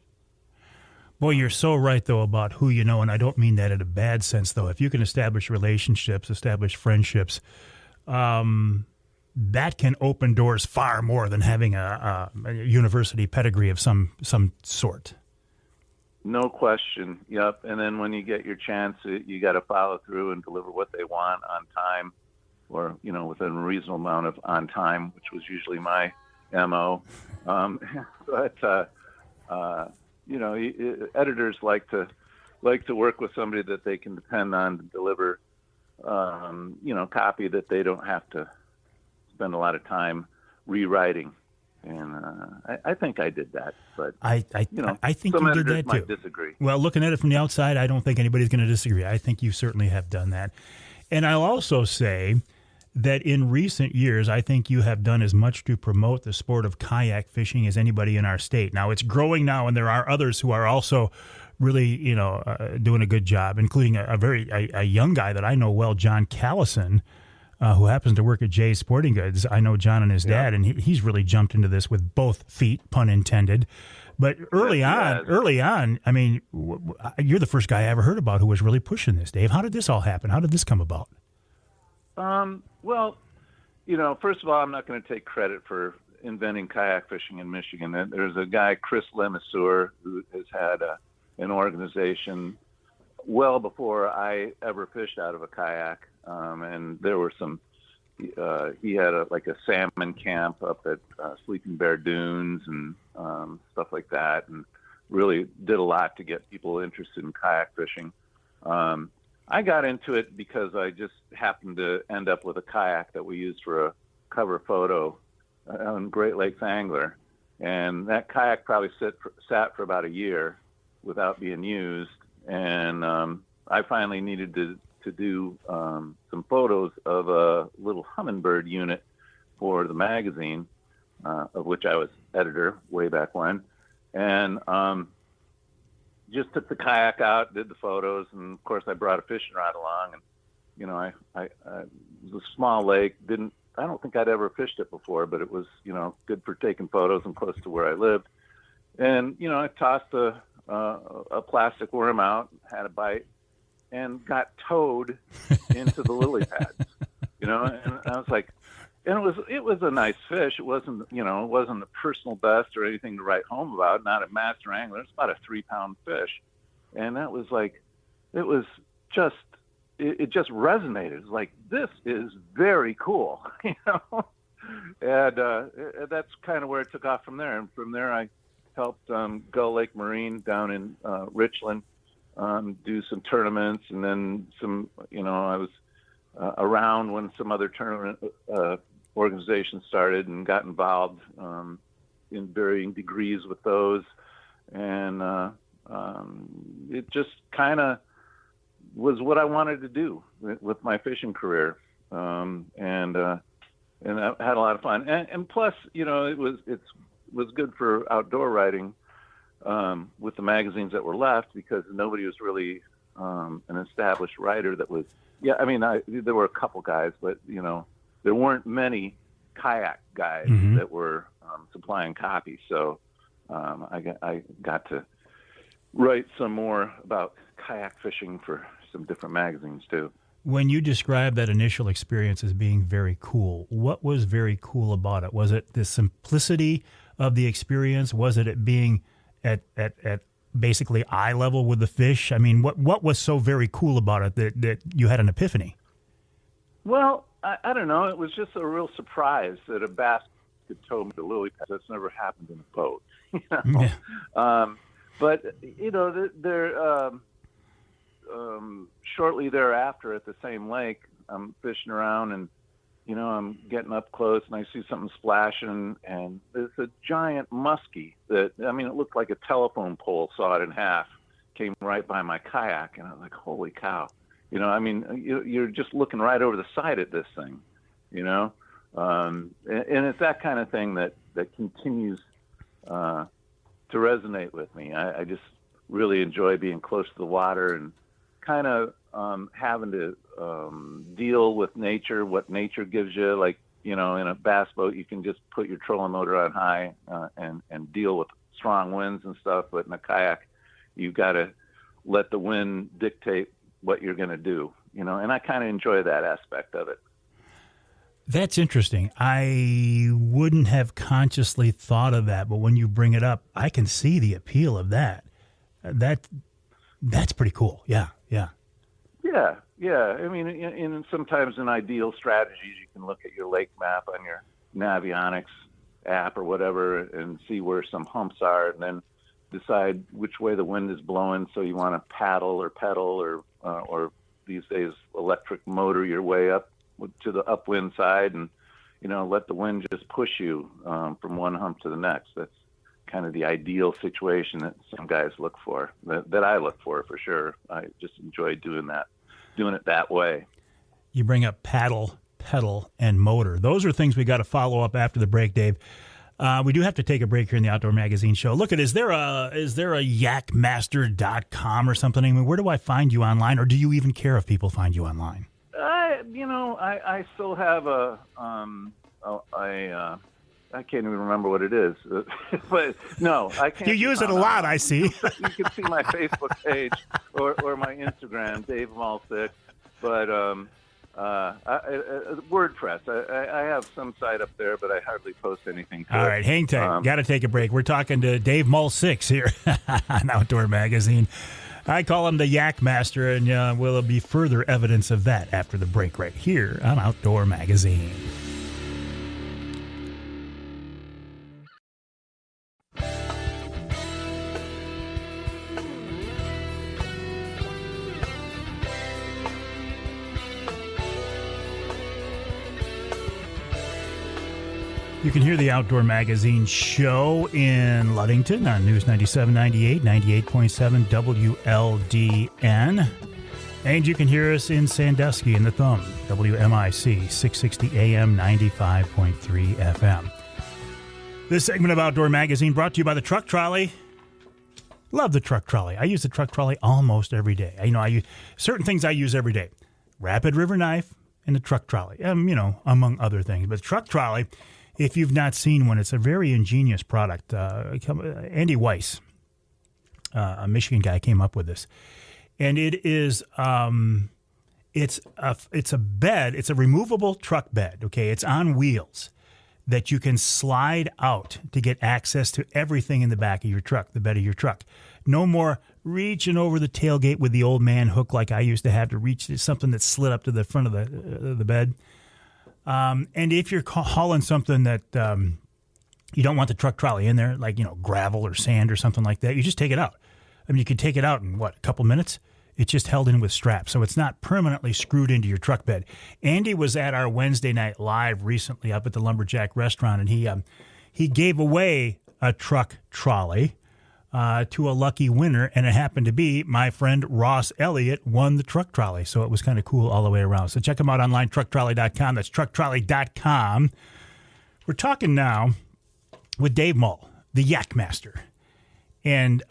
Boy, you're so right, though, about who you know, and I don't mean that in a bad sense, though. If you can establish relationships, establish friendships, that can open doors far more than having a university pedigree of some sort. No question. Yep. And then when you get your chance, you got to follow through and deliver what they want on time, or within a reasonable amount of on time, which was usually my MO. Editors like to work with somebody that they can depend on to deliver, copy that they don't have to spend a lot of time rewriting. And I think I did that, but I think some you editors did that might too. Disagree. Well, looking at it from the outside, I don't think anybody's going to disagree. I think you certainly have done that. And I'll also say that in recent years, I think you have done as much to promote the sport of kayak fishing as anybody in our state. Now, it's growing now, and there are others who are also really, doing a good job, including a young guy that I know well, John Callison, who happens to work at Jay's Sporting Goods. I know John and his dad, and he's really jumped into this with both feet, pun intended. But early on, I mean, you're the first guy I ever heard about who was really pushing this, Dave. How did this all happen? How did this come about? Well, first of all, I'm not going to take credit for inventing kayak fishing in Michigan. There's a guy, Chris Lemassoure, who has had an organization well before I ever fished out of a kayak. And there were he had a salmon camp up at Sleeping Bear Dunes and stuff like that, and really did a lot to get people interested in kayak fishing. I got into it because I just happened to end up with a kayak that we used for a cover photo on Great Lakes Angler. And that kayak probably sat for about a year without being used. And I finally needed to do some photos of a little hummingbird unit for the magazine, of which I was editor way back when. And just took the kayak out, did the photos, and of course I brought a fishing rod along. And you know, it was a small lake. I don't think I'd ever fished it before, but it was, you know, good for taking photos and close to where I lived. And you know, I tossed a plastic worm out, had a bite, and got towed into the lily pads. You know, and I was like, and it was a nice fish. It wasn't, you know, it wasn't a personal best or anything to write home about. Not a master angler. It's about a 3-pound fish, and that was like, it just resonated. It was like, this is very cool, you know. And that's kind of where it took off from there. And from there, I helped Gull Lake Marine down in Richland do some tournaments, and then some, you know, I was around when some other tournament organizations started and got involved in varying degrees with those. And it just kind of was what I wanted to do with my fishing career. And I had a lot of fun. And plus, you know, it was good for outdoor writing with the magazines that were left, because nobody was really an established writer that was, I mean, there were a couple guys, but, you know, there weren't many kayak guys that were supplying copy. So I got to write some more about kayak fishing for some different magazines too. When you described that initial experience as being very cool, what was very cool about it? Was it the simplicity of the experience? Was it being at basically eye level with the fish? I mean, what was so very cool about it that you had an epiphany? Well, I don't know. It was just a real surprise that a bass could tow me to lily pads. That's never happened in a boat. You know? Yeah. But, you know, shortly thereafter at the same lake, I'm fishing around, and, you know, I'm getting up close and I see something splashing, and there's a giant muskie that, I mean, it looked like a telephone pole sawed in half, came right by my kayak, and I was like, holy cow. You know, I mean, you're just looking right over the side at this thing, you know? And it's that kind of thing that continues to resonate with me. I just really enjoy being close to the water and kind of having to deal with nature, what nature gives you. Like, you know, in a bass boat, you can just put your trolling motor on high and deal with strong winds and stuff. But in a kayak, you've got to let the wind dictate what you're going to do, you know, and I kind of enjoy that aspect of it. That's interesting. I wouldn't have consciously thought of that, but when you bring it up, I can see the appeal of that. That's pretty cool. Yeah. I mean, in sometimes in ideal strategies, you can look at your lake map on your Navionics app or whatever and see where some humps are, and then decide which way the wind is blowing. So you want to paddle or pedal or these days electric motor your way up to the upwind side, and, you know, let the wind just push you from one hump to the next. That's kind of the ideal situation that some guys look for, that I look for sure. I just enjoy doing it that way. You bring up paddle, pedal, and motor. Those are things we got to follow up after the break, Dave. We do have to take a break here in the Outdoor Magazine Show. Look, is there a Yakmaster.com or something? I mean, where do I find you online, or do you even care if people find you online? I still have I can't even remember what it is, but no, I can't. You use it a lot, I see. You can see my Facebook page or my Instagram, Dave Mull 6. But WordPress, I have some site up there, but I hardly post anything to All right, hang tight. Got to take a break. We're talking to Dave Mull 6 here on Outdoor Magazine. I call him the Yakmaster, and will be further evidence of that after the break right here on Outdoor Magazine. You can hear the Outdoor Magazine show in Ludington on News 97.98, 98.7 WLDN. And you can hear us in Sandusky in the Thumb, WMIC, 660 AM, 95.3 FM. This segment of Outdoor Magazine brought to you by the Truck Trolley. Love the Truck Trolley. I use the Truck Trolley almost every day. I use certain things I use every day. Rapid River Knife and the Truck Trolley, among other things. But the Truck Trolley, if you've not seen one, it's a very ingenious product. Andy Weiss, a Michigan guy, came up with this. And it is, it's a bed. It's a removable truck bed. Okay, it's on wheels that you can slide out to get access to everything in the back of your truck, the bed of your truck. No more reaching over the tailgate with the old man hook like I used to have to reach something that slid up to the front of the bed. And if you're hauling something that you don't want the truck trolley in there, like gravel or sand or something like that, you just take it out. You can take it out in, a couple minutes? It's just held in with straps, so it's not permanently screwed into your truck bed. Andy was at our Wednesday night live recently up at the Lumberjack Restaurant, and he gave away a truck trolley to a lucky winner, and it happened to be my friend Ross Elliott won the truck trolley, so it was kind of cool all the way around. So check him out online, trucktrolley.com. That's trucktrolley.com. We're talking now with Dave Mull, the Yakmaster. And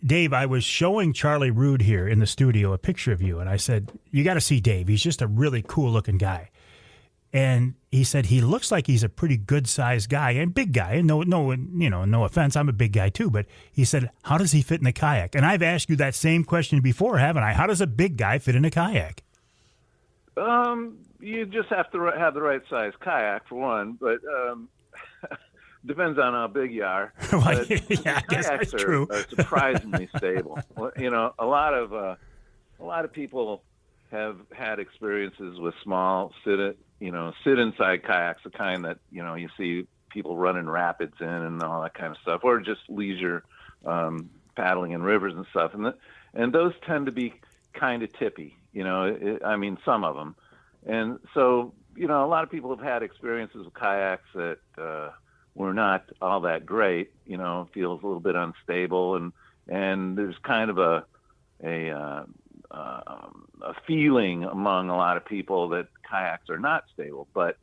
Dave, I was showing Charlie Rude here in the studio a picture of you, and I said, you got to see Dave. He's just a really cool-looking guy. And he said he looks like he's a pretty good-sized guy and big guy. And no offense, I'm a big guy too. But he said, how does he fit in a kayak? And I've asked you that same question before, haven't I? How does a big guy fit in a kayak? You just have to have the right size kayak for one, but depends on how big you are. Yeah, I guess that's true. Are surprisingly stable. Well, a lot of people have had experiences with small sit inside kayaks, the kind that you see people running rapids in and all that kind of stuff, or just leisure paddling in rivers and stuff, and those tend to be kind of tippy. Some of them, and so a lot of people have had experiences with kayaks that were not all that great. Feels a little bit unstable, and there's kind of a feeling among a lot of people that kayaks are not stable. But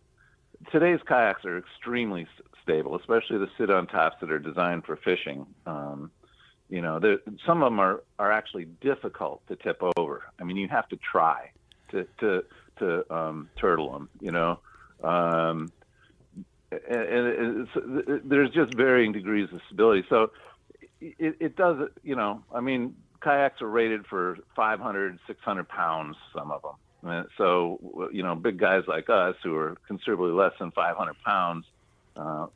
today's kayaks are extremely stable, especially the sit-on tops that are designed for fishing. Some of them are actually difficult to tip over. You have to try to turtle them. And there's just varying degrees of stability. So it does, kayaks are rated for 500, 600 pounds, some of them. And so, big guys like us who are considerably less than 500 pounds,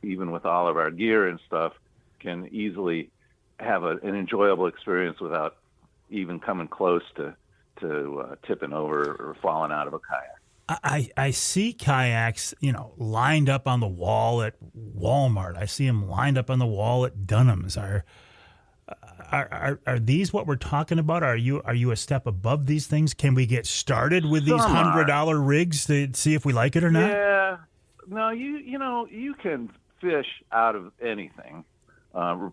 even with all of our gear and stuff, can easily have an enjoyable experience without even coming close to tipping over or falling out of a kayak. I see kayaks, lined up on the wall at Walmart. I see them lined up on the wall at Dunham's. Are these what we're talking about? Are you a step above these things? Can we get started with these $100 rigs to see if we like it or not? Yeah, no, you can fish out of anything,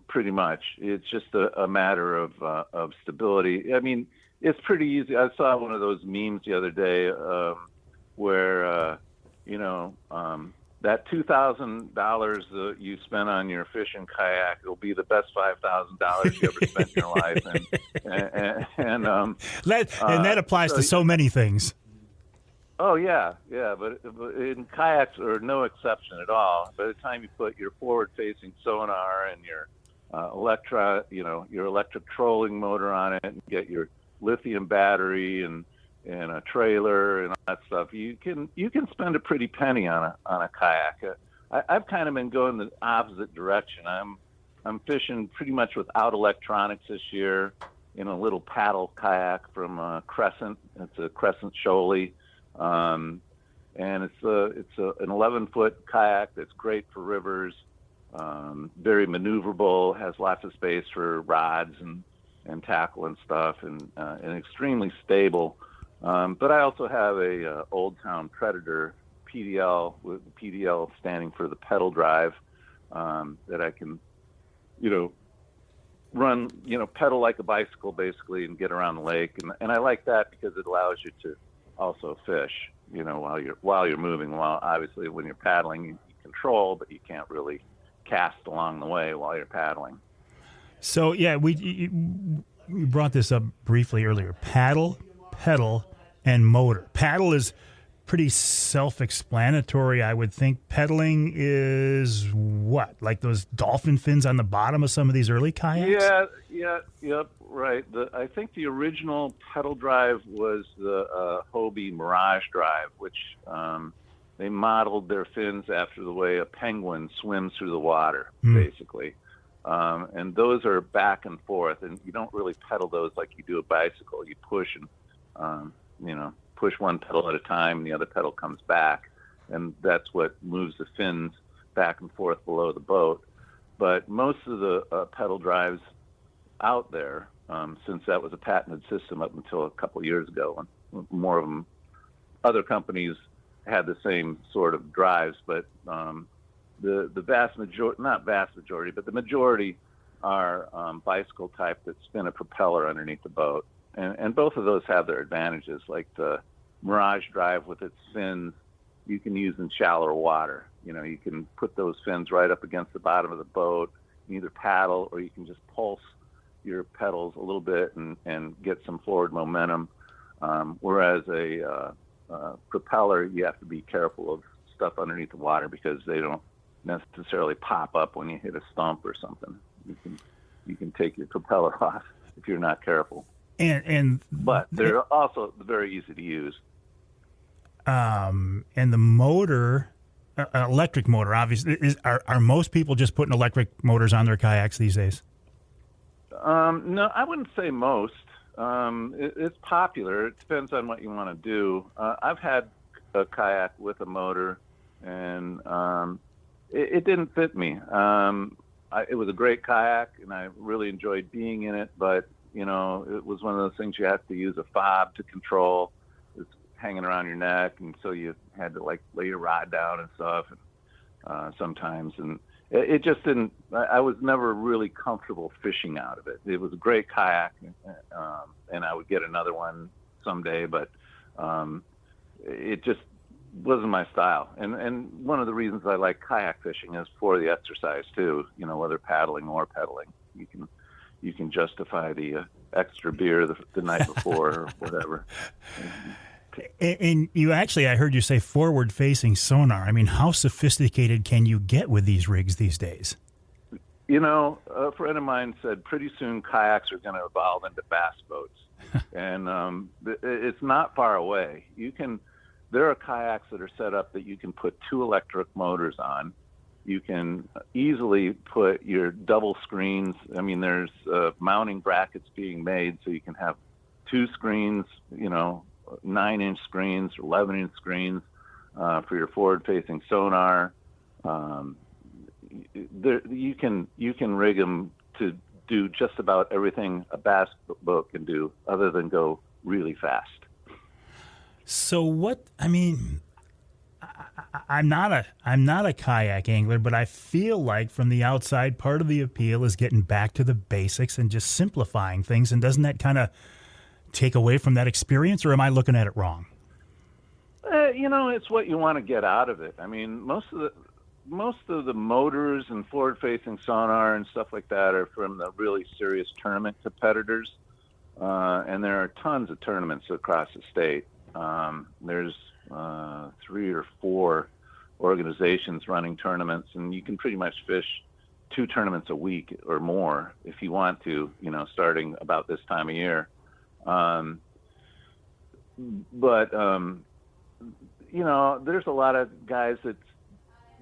pretty much. It's just a matter of stability. It's pretty easy. I saw one of those memes the other day. Where that $2,000 you spent on your fishing kayak will be the best $5,000 you ever spent in your life, and that applies to so many things. Oh yeah, but in kayaks are no exception at all. By the time you put your forward-facing sonar and your your electric trolling motor on it, and get your lithium battery and a trailer and all that stuff, you can spend a pretty penny on a kayak. I've kind of been going the opposite direction. I'm fishing pretty much without electronics this year in a little paddle kayak from Crescent. It's a Crescent Shoaly, and it's an 11-foot kayak that's great for rivers, very maneuverable, has lots of space for rods and tackle and stuff, and extremely stable. But I also have a Old Town Predator PDL, with PDL standing for the pedal drive, that I can, run, pedal like a bicycle basically and get around the lake. And I like that because it allows you to also fish, while you're moving. While obviously when you're paddling, you control, but you can't really cast along the way while you're paddling. So yeah, we brought this up briefly earlier. Paddle, pedal, and motor. Paddle is pretty self-explanatory, I would think. Pedaling is what? Like those dolphin fins on the bottom of some of these early kayaks? Yep, right. I think the original pedal drive was the Hobie Mirage drive, which they modeled their fins after the way a penguin swims through the water, basically. And those are back and forth, and you don't really pedal those like you do a bicycle. You push and, push one pedal at a time, and the other pedal comes back, and that's what moves the fins back and forth below the boat. But most of the pedal drives out there, since that was a patented system up until a couple of years ago, and more of them, other companies had the same sort of drives, but the vast majority, not vast majority, but the majority are bicycle type that spin a propeller underneath the boat. And both of those have their advantages. Like the Mirage drive with its fins, you can use in shallower water. You can put those fins right up against the bottom of the boat, either paddle, or you can just pulse your pedals a little bit and get some forward momentum. Whereas a propeller, you have to be careful of stuff underneath the water because they don't necessarily pop up when you hit a stump or something. You can take your propeller off if you're not careful. But they're also very easy to use. And the motor, electric motor, obviously, are most people just putting electric motors on their kayaks these days? No, I wouldn't say most. It's popular. It depends on what you want to do. I've had a kayak with a motor, and it didn't fit me. It was a great kayak, and I really enjoyed being in it, but it was one of those things you have to use a fob to control. It's hanging around your neck, and so you had to lay your rod down and stuff. And sometimes, and it just didn't. I was never really comfortable fishing out of it. It was a great kayak, and I would get another one someday, but it just wasn't my style. And one of the reasons I like kayak fishing is for the exercise too. Whether paddling or pedaling, you can justify the extra beer the night before or whatever. And you actually, I heard you say forward-facing sonar. I mean, how sophisticated can you get with these rigs these days? A friend of mine said pretty soon kayaks are going to evolve into bass boats. And it's not far away. There are kayaks that are set up that you can put 2 electric motors on. You can easily put your double screens. I mean, there's mounting brackets being made so you can have 2 screens, 9-inch screens, 11-inch screens for your forward-facing sonar. You can rig them to do just about everything a bass boat can do, other than go really fast. So I'm not a kayak angler, but I feel like from the outside, part of the appeal is getting back to the basics and just simplifying things. And doesn't that kind of take away from that experience, or am I looking at it wrong? It's what you want to get out of it. I mean, most of the motors and forward-facing sonar and stuff like that are from the really serious tournament competitors, and there are tons of tournaments across the state. There's 3 or 4 organizations running tournaments, and you can pretty much fish 2 tournaments a week or more if you want to, starting about this time of year. There's a lot of guys that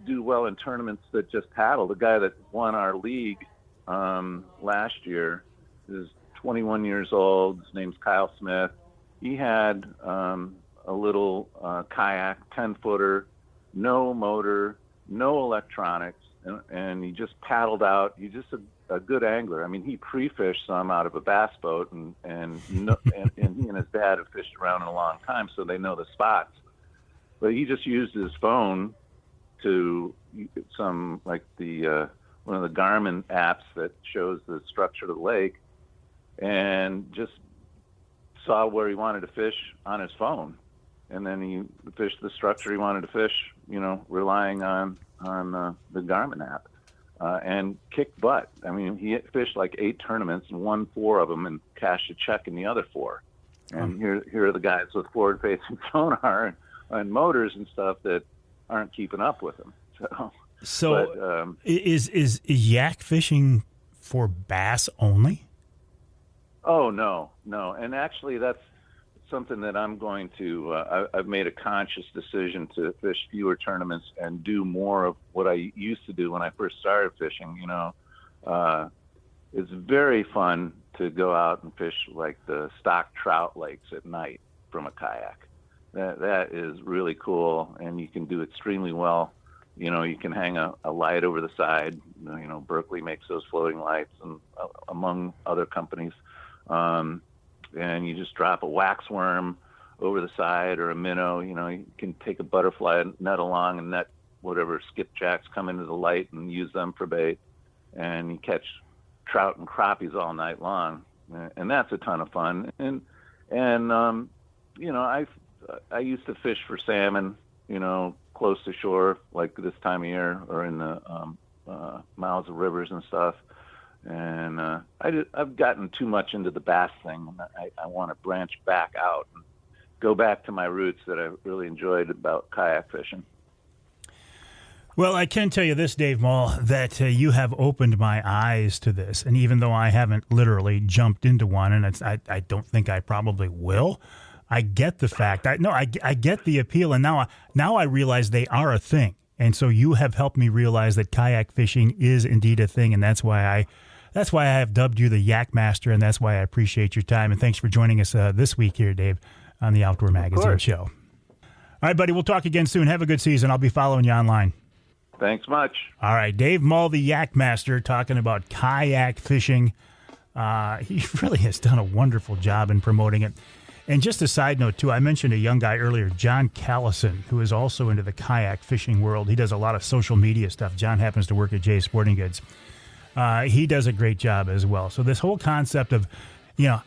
do well in tournaments that just paddle. The guy that won our league last year is 21 years old. His name's Kyle Smith. He had a little kayak, 10-footer, no motor, no electronics, and he just paddled out. He's just a good angler. I mean, he pre-fished some out of a bass boat, and he and his dad have fished around in a long time, so they know the spots. but he just used his phone to some like the one of the Garmin apps that shows the structure of the lake, and just saw where he wanted to fish on his phone, and then he fished the structure he wanted to fish, relying on the Garmin app, and kicked butt. I mean, he fished like 8 tournaments and won 4 of them and cashed a check in the other 4. And here are the guys with forward-facing sonar and motors and stuff that aren't keeping up with him. Is yak fishing for bass only? Oh, no. And actually, that's something that I'm going to, I've made a conscious decision to fish fewer tournaments and do more of what I used to do when I first started fishing. It's very fun to go out and fish like the stock trout lakes at night from a kayak. That is really cool, and you can do extremely well. You can hang a light over the side. Berkeley makes those floating lights, and among other companies. And you just drop a wax worm over the side or a minnow. You can take a butterfly net along and net whatever skipjacks come into the light and use them for bait. And you catch trout and crappies all night long. And that's a ton of fun. And I used to fish for salmon, close to shore, like this time of year, or in the mouths of rivers and stuff. And I've gotten too much into the bass thing, and I want to branch back out and go back to my roots that I really enjoyed about kayak fishing. Well, I can tell you this, Dave Mull, that you have opened my eyes to this. And even though I haven't literally jumped into one, and I don't think I probably will, I get the fact. I get the appeal, and now I realize they are a thing. And so you have helped me realize that kayak fishing is indeed a thing, and that's why I have dubbed you the Yakmaster, and that's why I appreciate your time. And thanks for joining us this week here, Dave, on the Outdoor Magazine Show. All right, buddy, we'll talk again soon. Have a good season. I'll be following you online. Thanks much. All right, Dave Mull, the Yakmaster, talking about kayak fishing. He really has done a wonderful job in promoting it. And just a side note, too, I mentioned a young guy earlier, John Callison, who is also into the kayak fishing world. He does a lot of social media stuff. John happens to work at Jay's Sporting Goods. He does a great job as well. So this whole concept of,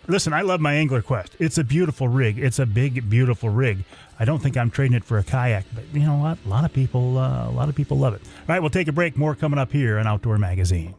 listen, I love my Angler Quest. It's a beautiful rig. It's a big, beautiful rig. I don't think I'm trading it for a kayak, but you know what? A lot of people love it. All right, we'll take a break. More coming up here on Outdoor Magazine.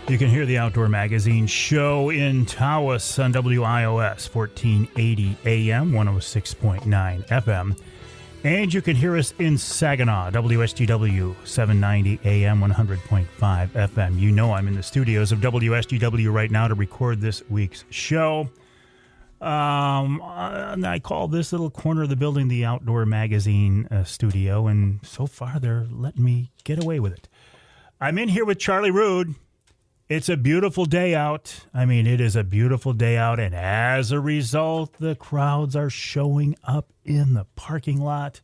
You can hear the Outdoor Magazine show in Tawas on WIOS 1480 AM, 106.9 FM. And you can hear us in Saginaw, WSGW 790 AM, 100.5 FM. You know I'm in the studios of WSGW right now to record this week's show. And I call this little corner of the building the Outdoor Magazine studio, and so far they're letting me get away with it. I'm in here with Charlie Rood. It's a beautiful day out. I mean, it is a beautiful day out, and as a result, the crowds are showing up in the parking lot.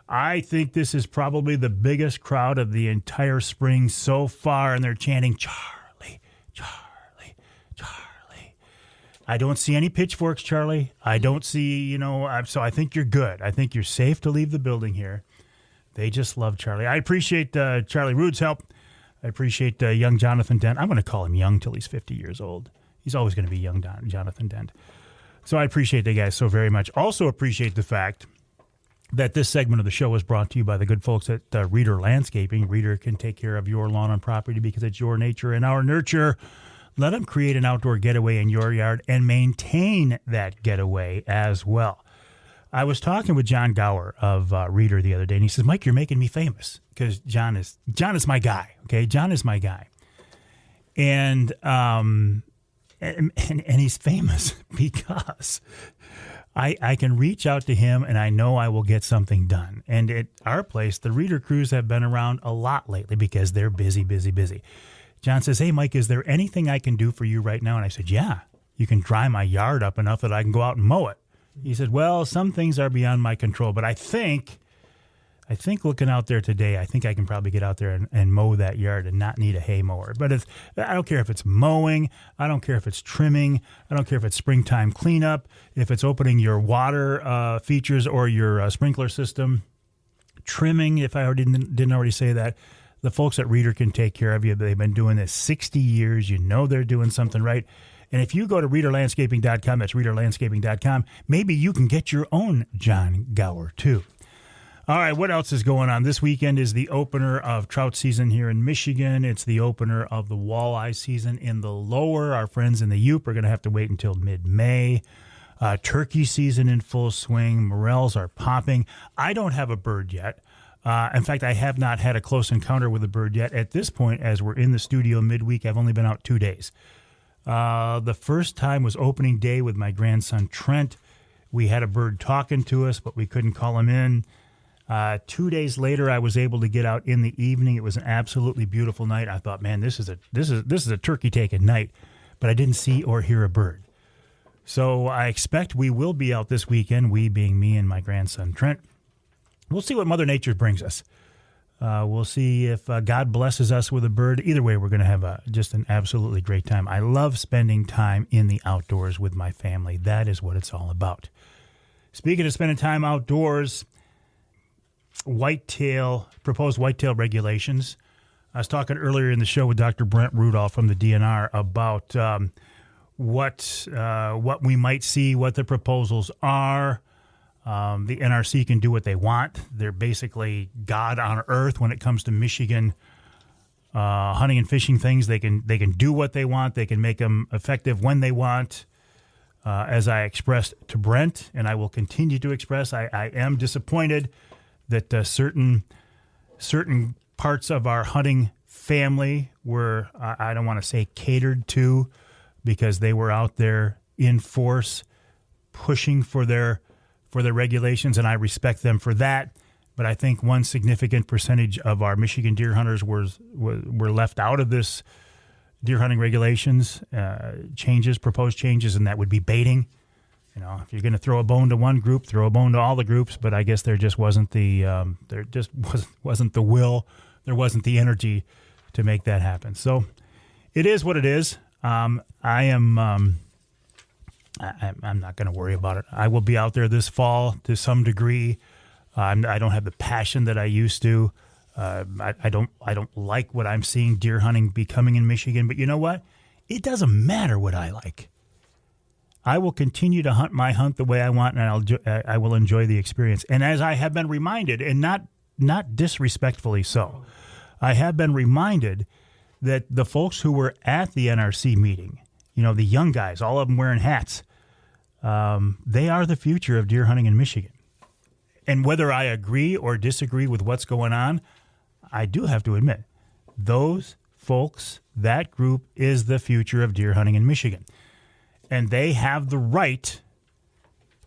I think this is probably the biggest crowd of the entire spring so far, and they're chanting, Charlie, Charlie, Charlie. I don't see any pitchforks, Charlie. I don't see, so I think you're good. I think you're safe to leave the building here. They just love Charlie. I appreciate Charlie Rood's help. I appreciate young Jonathan Dent. I'm going to call him young till he's 50 years old. He's always going to be young Jonathan Dent. So I appreciate the guys so very much. Also appreciate the fact that this segment of the show is brought to you by the good folks at Reader Landscaping. Reader can take care of your lawn and property because it's your nature and our nurture. Let them create an outdoor getaway in your yard and maintain that getaway as well. I was talking with John Gower of Reader the other day, and he says, Mike, you're making me famous because John is my guy. Okay, John is my guy, and he's famous because I can reach out to him, and I know I will get something done. And at our place, the Reader crews have been around a lot lately because they're busy, busy, busy. John says, hey, Mike, is there anything I can do for you right now? And I said, yeah, you can dry my yard up enough that I can go out and mow it. He said, well, some things are beyond my control, but I think I think looking out there today, I think I can probably get out there and mow that yard and not need a hay mower. But I don't care if it's mowing. I don't care if it's trimming. I don't care if it's springtime cleanup, if it's opening your water features or your sprinkler system. Trimming, if I didn't already say that. The folks at Reader can take care of you. They've been doing this 60 years. You know they're doing something right. And if you go to readerlandscaping.com, that's readerlandscaping.com, maybe you can get your own John Gower, too. All right, what else is going on? This weekend is the opener of trout season here in Michigan. It's the opener of the walleye season in the lower. Our friends in the Yup are going to have to wait until mid-May. Turkey season in full swing. Morels are popping. I don't have a bird yet. In fact, I have not had a close encounter with a bird yet. At this point, as we're in the studio midweek, I've only been out 2 days. The first time was opening day with my grandson, Trent. We had a bird talking to us, but we couldn't call him in. 2 days later, I was able to get out in the evening. It was an absolutely beautiful night. I thought, man, this is a turkey taking night, but I didn't see or hear a bird. So I expect we will be out this weekend, we being me and my grandson, Trent. We'll see what Mother Nature brings us. We'll see if God blesses us with a bird. Either way, we're going to have just an absolutely great time. I love spending time in the outdoors with my family. That is what it's all about. Speaking of spending time outdoors, proposed whitetail regulations. I was talking earlier in the show with Dr. Brent Rudolph from the DNR about what we might see, what the proposals are. The NRC can do what they want. They're basically God on earth when it comes to Michigan hunting and fishing things. They can do what they want. They can make them effective when they want. As I expressed to Brent, and I will continue to express, I am disappointed that certain parts of our hunting family were, I don't want to say catered to, because they were out there in force pushing for their regulations, and I respect them for that. But I think one significant percentage of our Michigan deer hunters were left out of this deer hunting regulations proposed changes, and that would be baiting. You know, if you're going to throw a bone to one group, throw a bone to all the groups. But I guess there just wasn't the wasn't the will, there wasn't the energy to make that happen. So it is what it is. I'm not going to worry about it. I will be out there this fall to some degree. I don't have the passion that I used to. I don't like what I'm seeing deer hunting becoming in Michigan. But you know what? It doesn't matter what I like. I will continue to hunt my hunt the way I want, and I will enjoy the experience. And as I have been reminded, and not disrespectfully so, I have been reminded that the folks who were at the NRC meeting, you know, the young guys, all of them wearing hats, they are the future of deer hunting in Michigan. And whether I agree or disagree with what's going on, I do have to admit, those folks, that group is the future of deer hunting in Michigan. And they have the right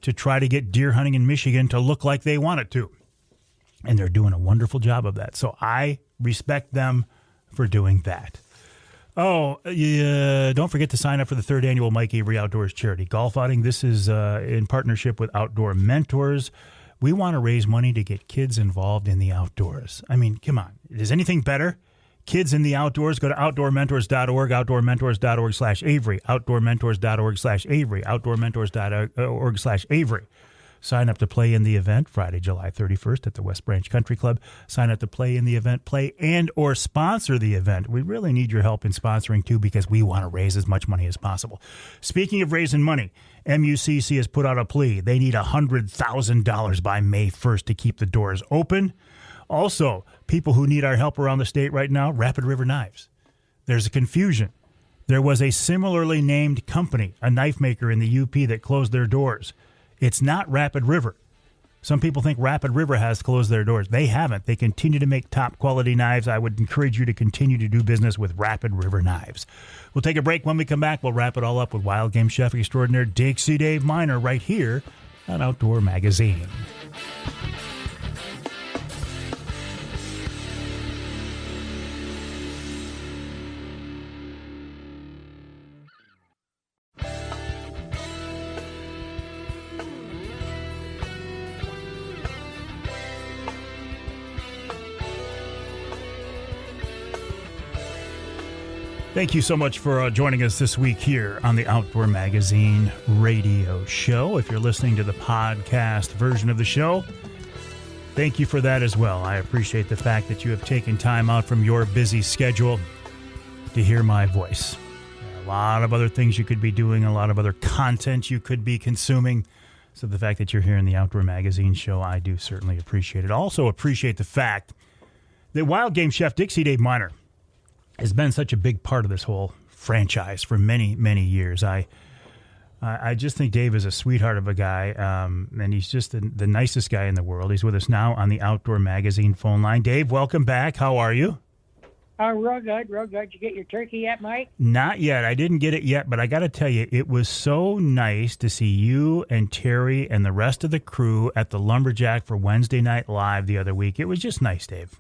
to try to get deer hunting in Michigan to look like they want it to. And they're doing a wonderful job of that. So I respect them for doing that. Oh, yeah, don't forget to sign up for the 3rd annual Mike Avery Outdoors Charity Golf Outing. This is in partnership with Outdoor Mentors. We want to raise money to get kids involved in the outdoors. I mean, come on. Is anything better? Kids in the outdoors, go to outdoormentors.org, outdoormentors.org/Avery, outdoormentors.org/Avery, outdoormentors.org/Avery. Sign up to play in the event Friday, July 31st at the West Branch Country Club. Sign up to play in the event, play and or sponsor the event. We really need your help in sponsoring too, because we want to raise as much money as possible. Speaking of raising money, MUCC has put out a plea. They need $100,000 by May 1st to keep the doors open. Also, people who need our help around the state right now, Rapid River Knives. There's a confusion. There was a similarly named company, a knife maker in the UP, that closed their doors. It's not Rapid River. Some people think Rapid River has closed their doors. They haven't. They continue to make top quality knives. I would encourage you to continue to do business with Rapid River Knives. We'll take a break. When we come back, we'll wrap it all up with wild game chef extraordinaire Dixie Dave Minar right here on Outdoor Magazine. Thank you so much for joining us this week here on the Outdoor Magazine radio show. If you're listening to the podcast version of the show, thank you for that as well. I appreciate the fact that you have taken time out from your busy schedule to hear my voice. A lot of other things you could be doing, a lot of other content you could be consuming. So the fact that you're here in the Outdoor Magazine show, I do certainly appreciate it. Also appreciate the fact that Wild Game Chef Dixie Dave Minar has been such a big part of this whole franchise for many, many years. I just think Dave is a sweetheart of a guy, and he's just the nicest guy in the world. He's with us now on the Outdoor Magazine phone line. Dave, welcome back. How are you? Real good, real good. Did you get your turkey yet, Mike? Not yet. I didn't get it yet, but I got to tell you, it was so nice to see you and Terry and the rest of the crew at the Lumberjack for Wednesday Night Live the other week. It was just nice, Dave.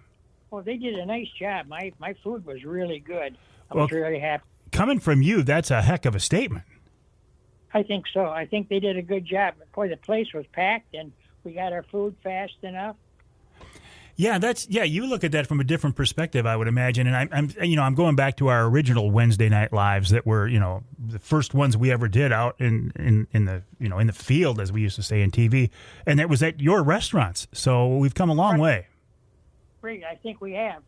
Well, they did a nice job. My food was really good. I was really happy. Coming from you, that's a heck of a statement. I think so. I think they did a good job. Boy, the place was packed, and we got our food fast enough. Yeah, you look at that from a different perspective, I would imagine. And I'm going back to our original Wednesday Night Lives that were, the first ones we ever did out in the field, as we used to say in TV, and it was at your restaurants. So we've come a long way. Great, I think we have.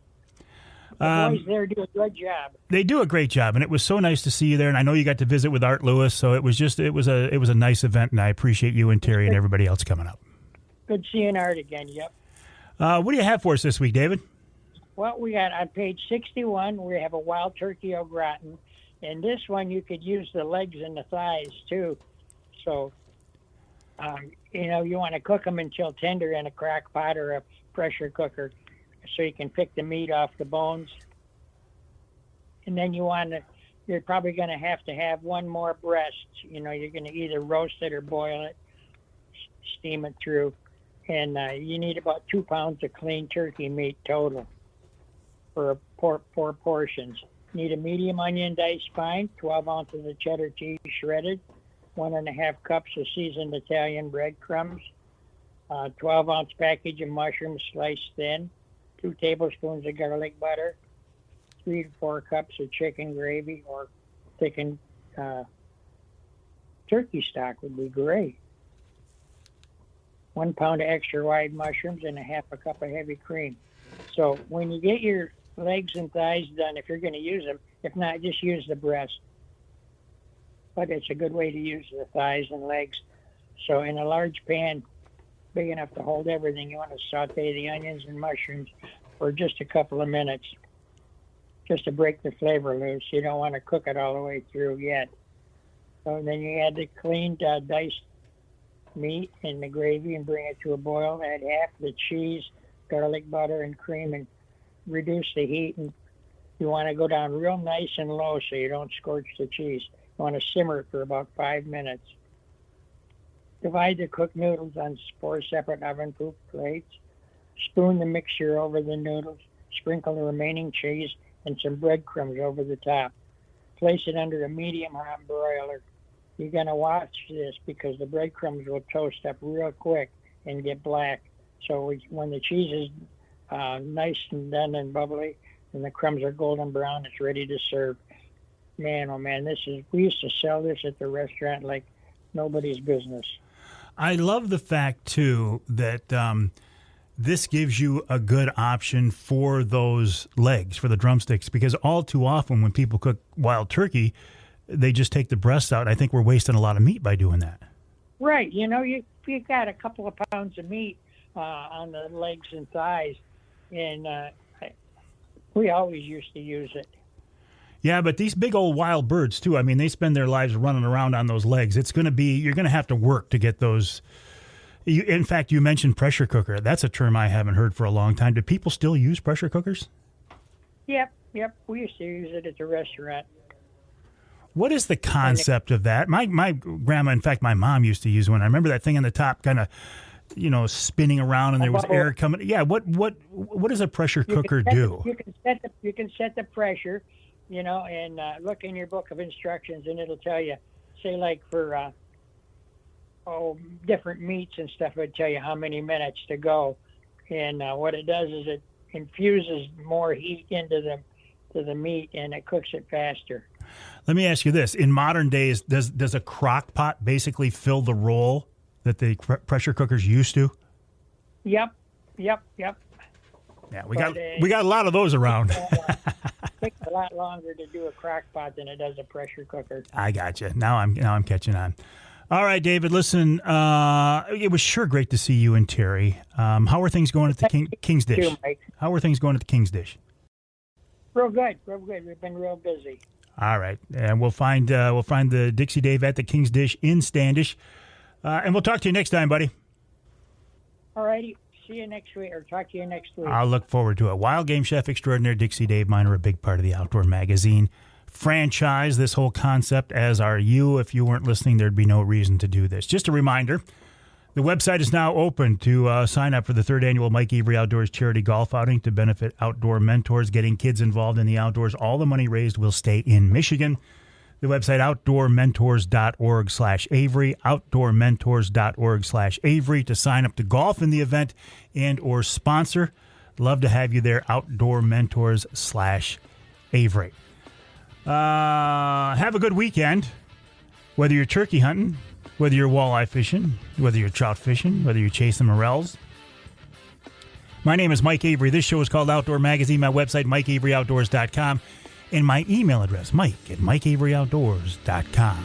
The boys there do a good job. They do a great job, and it was so nice to see you there. And I know you got to visit with Art Lewis, so it was a nice event, and I appreciate you and Terry and everybody else coming up. Good seeing Art again. Yep. What do you have for us this week, David? Well, we got on page 61, we have a wild turkey au gratin. And this one, you could use the legs and the thighs, too. So, you want to cook them until tender in a crock pot or a pressure cooker so you can pick the meat off the bones. And then you're probably going to have one more breast. You're going to either roast it or boil it, steam it through. And you need about 2 pounds of clean turkey meat total for four portions. Need a medium onion diced fine, 12 ounces of cheddar cheese shredded, 1.5 cups of seasoned Italian breadcrumbs, 12-ounce package of mushrooms sliced thin, 2 tablespoons of garlic butter, 3 to 4 cups of chicken gravy or thickened turkey stock would be great. 1 pound of extra wide mushrooms and 1/2 cup of heavy cream. So when you get your legs and thighs done, if you're going to use them, if not, just use the breast. But it's a good way to use the thighs and legs. So in a large pan, big enough to hold everything, you want to saute the onions and mushrooms for just a couple of minutes, just to break the flavor loose. You don't want to cook it all the way through yet. So then you add the cleaned diced meat and the gravy and bring it to a boil. Add half the cheese, garlic butter, and cream, and reduce the heat. And you want to go down real nice and low so you don't scorch the cheese. You want to simmer it for about 5 minutes. Divide the cooked noodles on 4 separate oven-proof plates. Spoon the mixture over the noodles. Sprinkle the remaining cheese and some breadcrumbs over the top. Place it under a medium-hot broiler. You're going to watch this because the breadcrumbs will toast up real quick and get black. So when the cheese is nice and done and bubbly and the crumbs are golden brown, it's ready to serve. Man, oh man, we used to sell this at the restaurant like nobody's business. I love the fact, too, that this gives you a good option for those legs, for the drumsticks, because all too often when people cook wild turkey, they just take the breasts out. I think we're wasting a lot of meat by doing that. Right. You got a couple of pounds of meat on the legs and thighs, and we always used to use it. Yeah, but these big old wild birds, too, I mean, they spend their lives running around on those legs. You're going to have to work to get those. In fact, you mentioned pressure cooker. That's a term I haven't heard for a long time. Do people still use pressure cookers? Yep. We used to use it at the restaurant. What is the concept of that? My grandma, in fact, my mom used to use one. I remember that thing on the top kind of, spinning around and there was air coming. Yeah, what does a pressure cooker do? You can set the pressure, and look in your book of instructions and it'll tell you, say like for different meats and stuff, it'll tell you how many minutes to go. And what it does is it infuses more heat into to the meat, and it cooks it faster. Let me ask you this: in modern days, does a crock pot basically fill the role that the pressure cookers used to? Yep. Yeah, we got a lot of those around. It takes a lot longer to do a crock pot than it does a pressure cooker. I got you. Now I'm catching on. All right, David. Listen, it was sure great to see you and Terry. How are things going at the King's Dish? You, Mike. How are things going at the King's Dish? Real good. We've been real busy. All right, and we'll find the Dixie Dave at the King's Dish in Standish, and we'll talk to you next time, buddy. All righty. See you next week, or talk to you next week. I'll look forward to it. Wild Game Chef Extraordinaire Dixie Dave Minar, a big part of the Outdoor Magazine franchise, this whole concept, as are you. If you weren't listening, there'd be no reason to do this. Just a reminder, the website is now open to sign up for the 3rd annual Mike Avery Outdoors charity golf outing to benefit outdoor mentors, getting kids involved in the outdoors. All the money raised will stay in Michigan. The website, outdoormentors.org/Avery, outdoormentors.org/Avery, to sign up to golf in the event and or sponsor. Love to have you there, outdoormentors/Avery. Have a good weekend, whether you're turkey hunting, whether you're walleye fishing, whether you're trout fishing, whether you're chasing morels. My name is Mike Avery. This show is called Outdoor Magazine. My website, MikeAveryOutdoors.com. And my email address, Mike@MikeAveryOutdoors.com.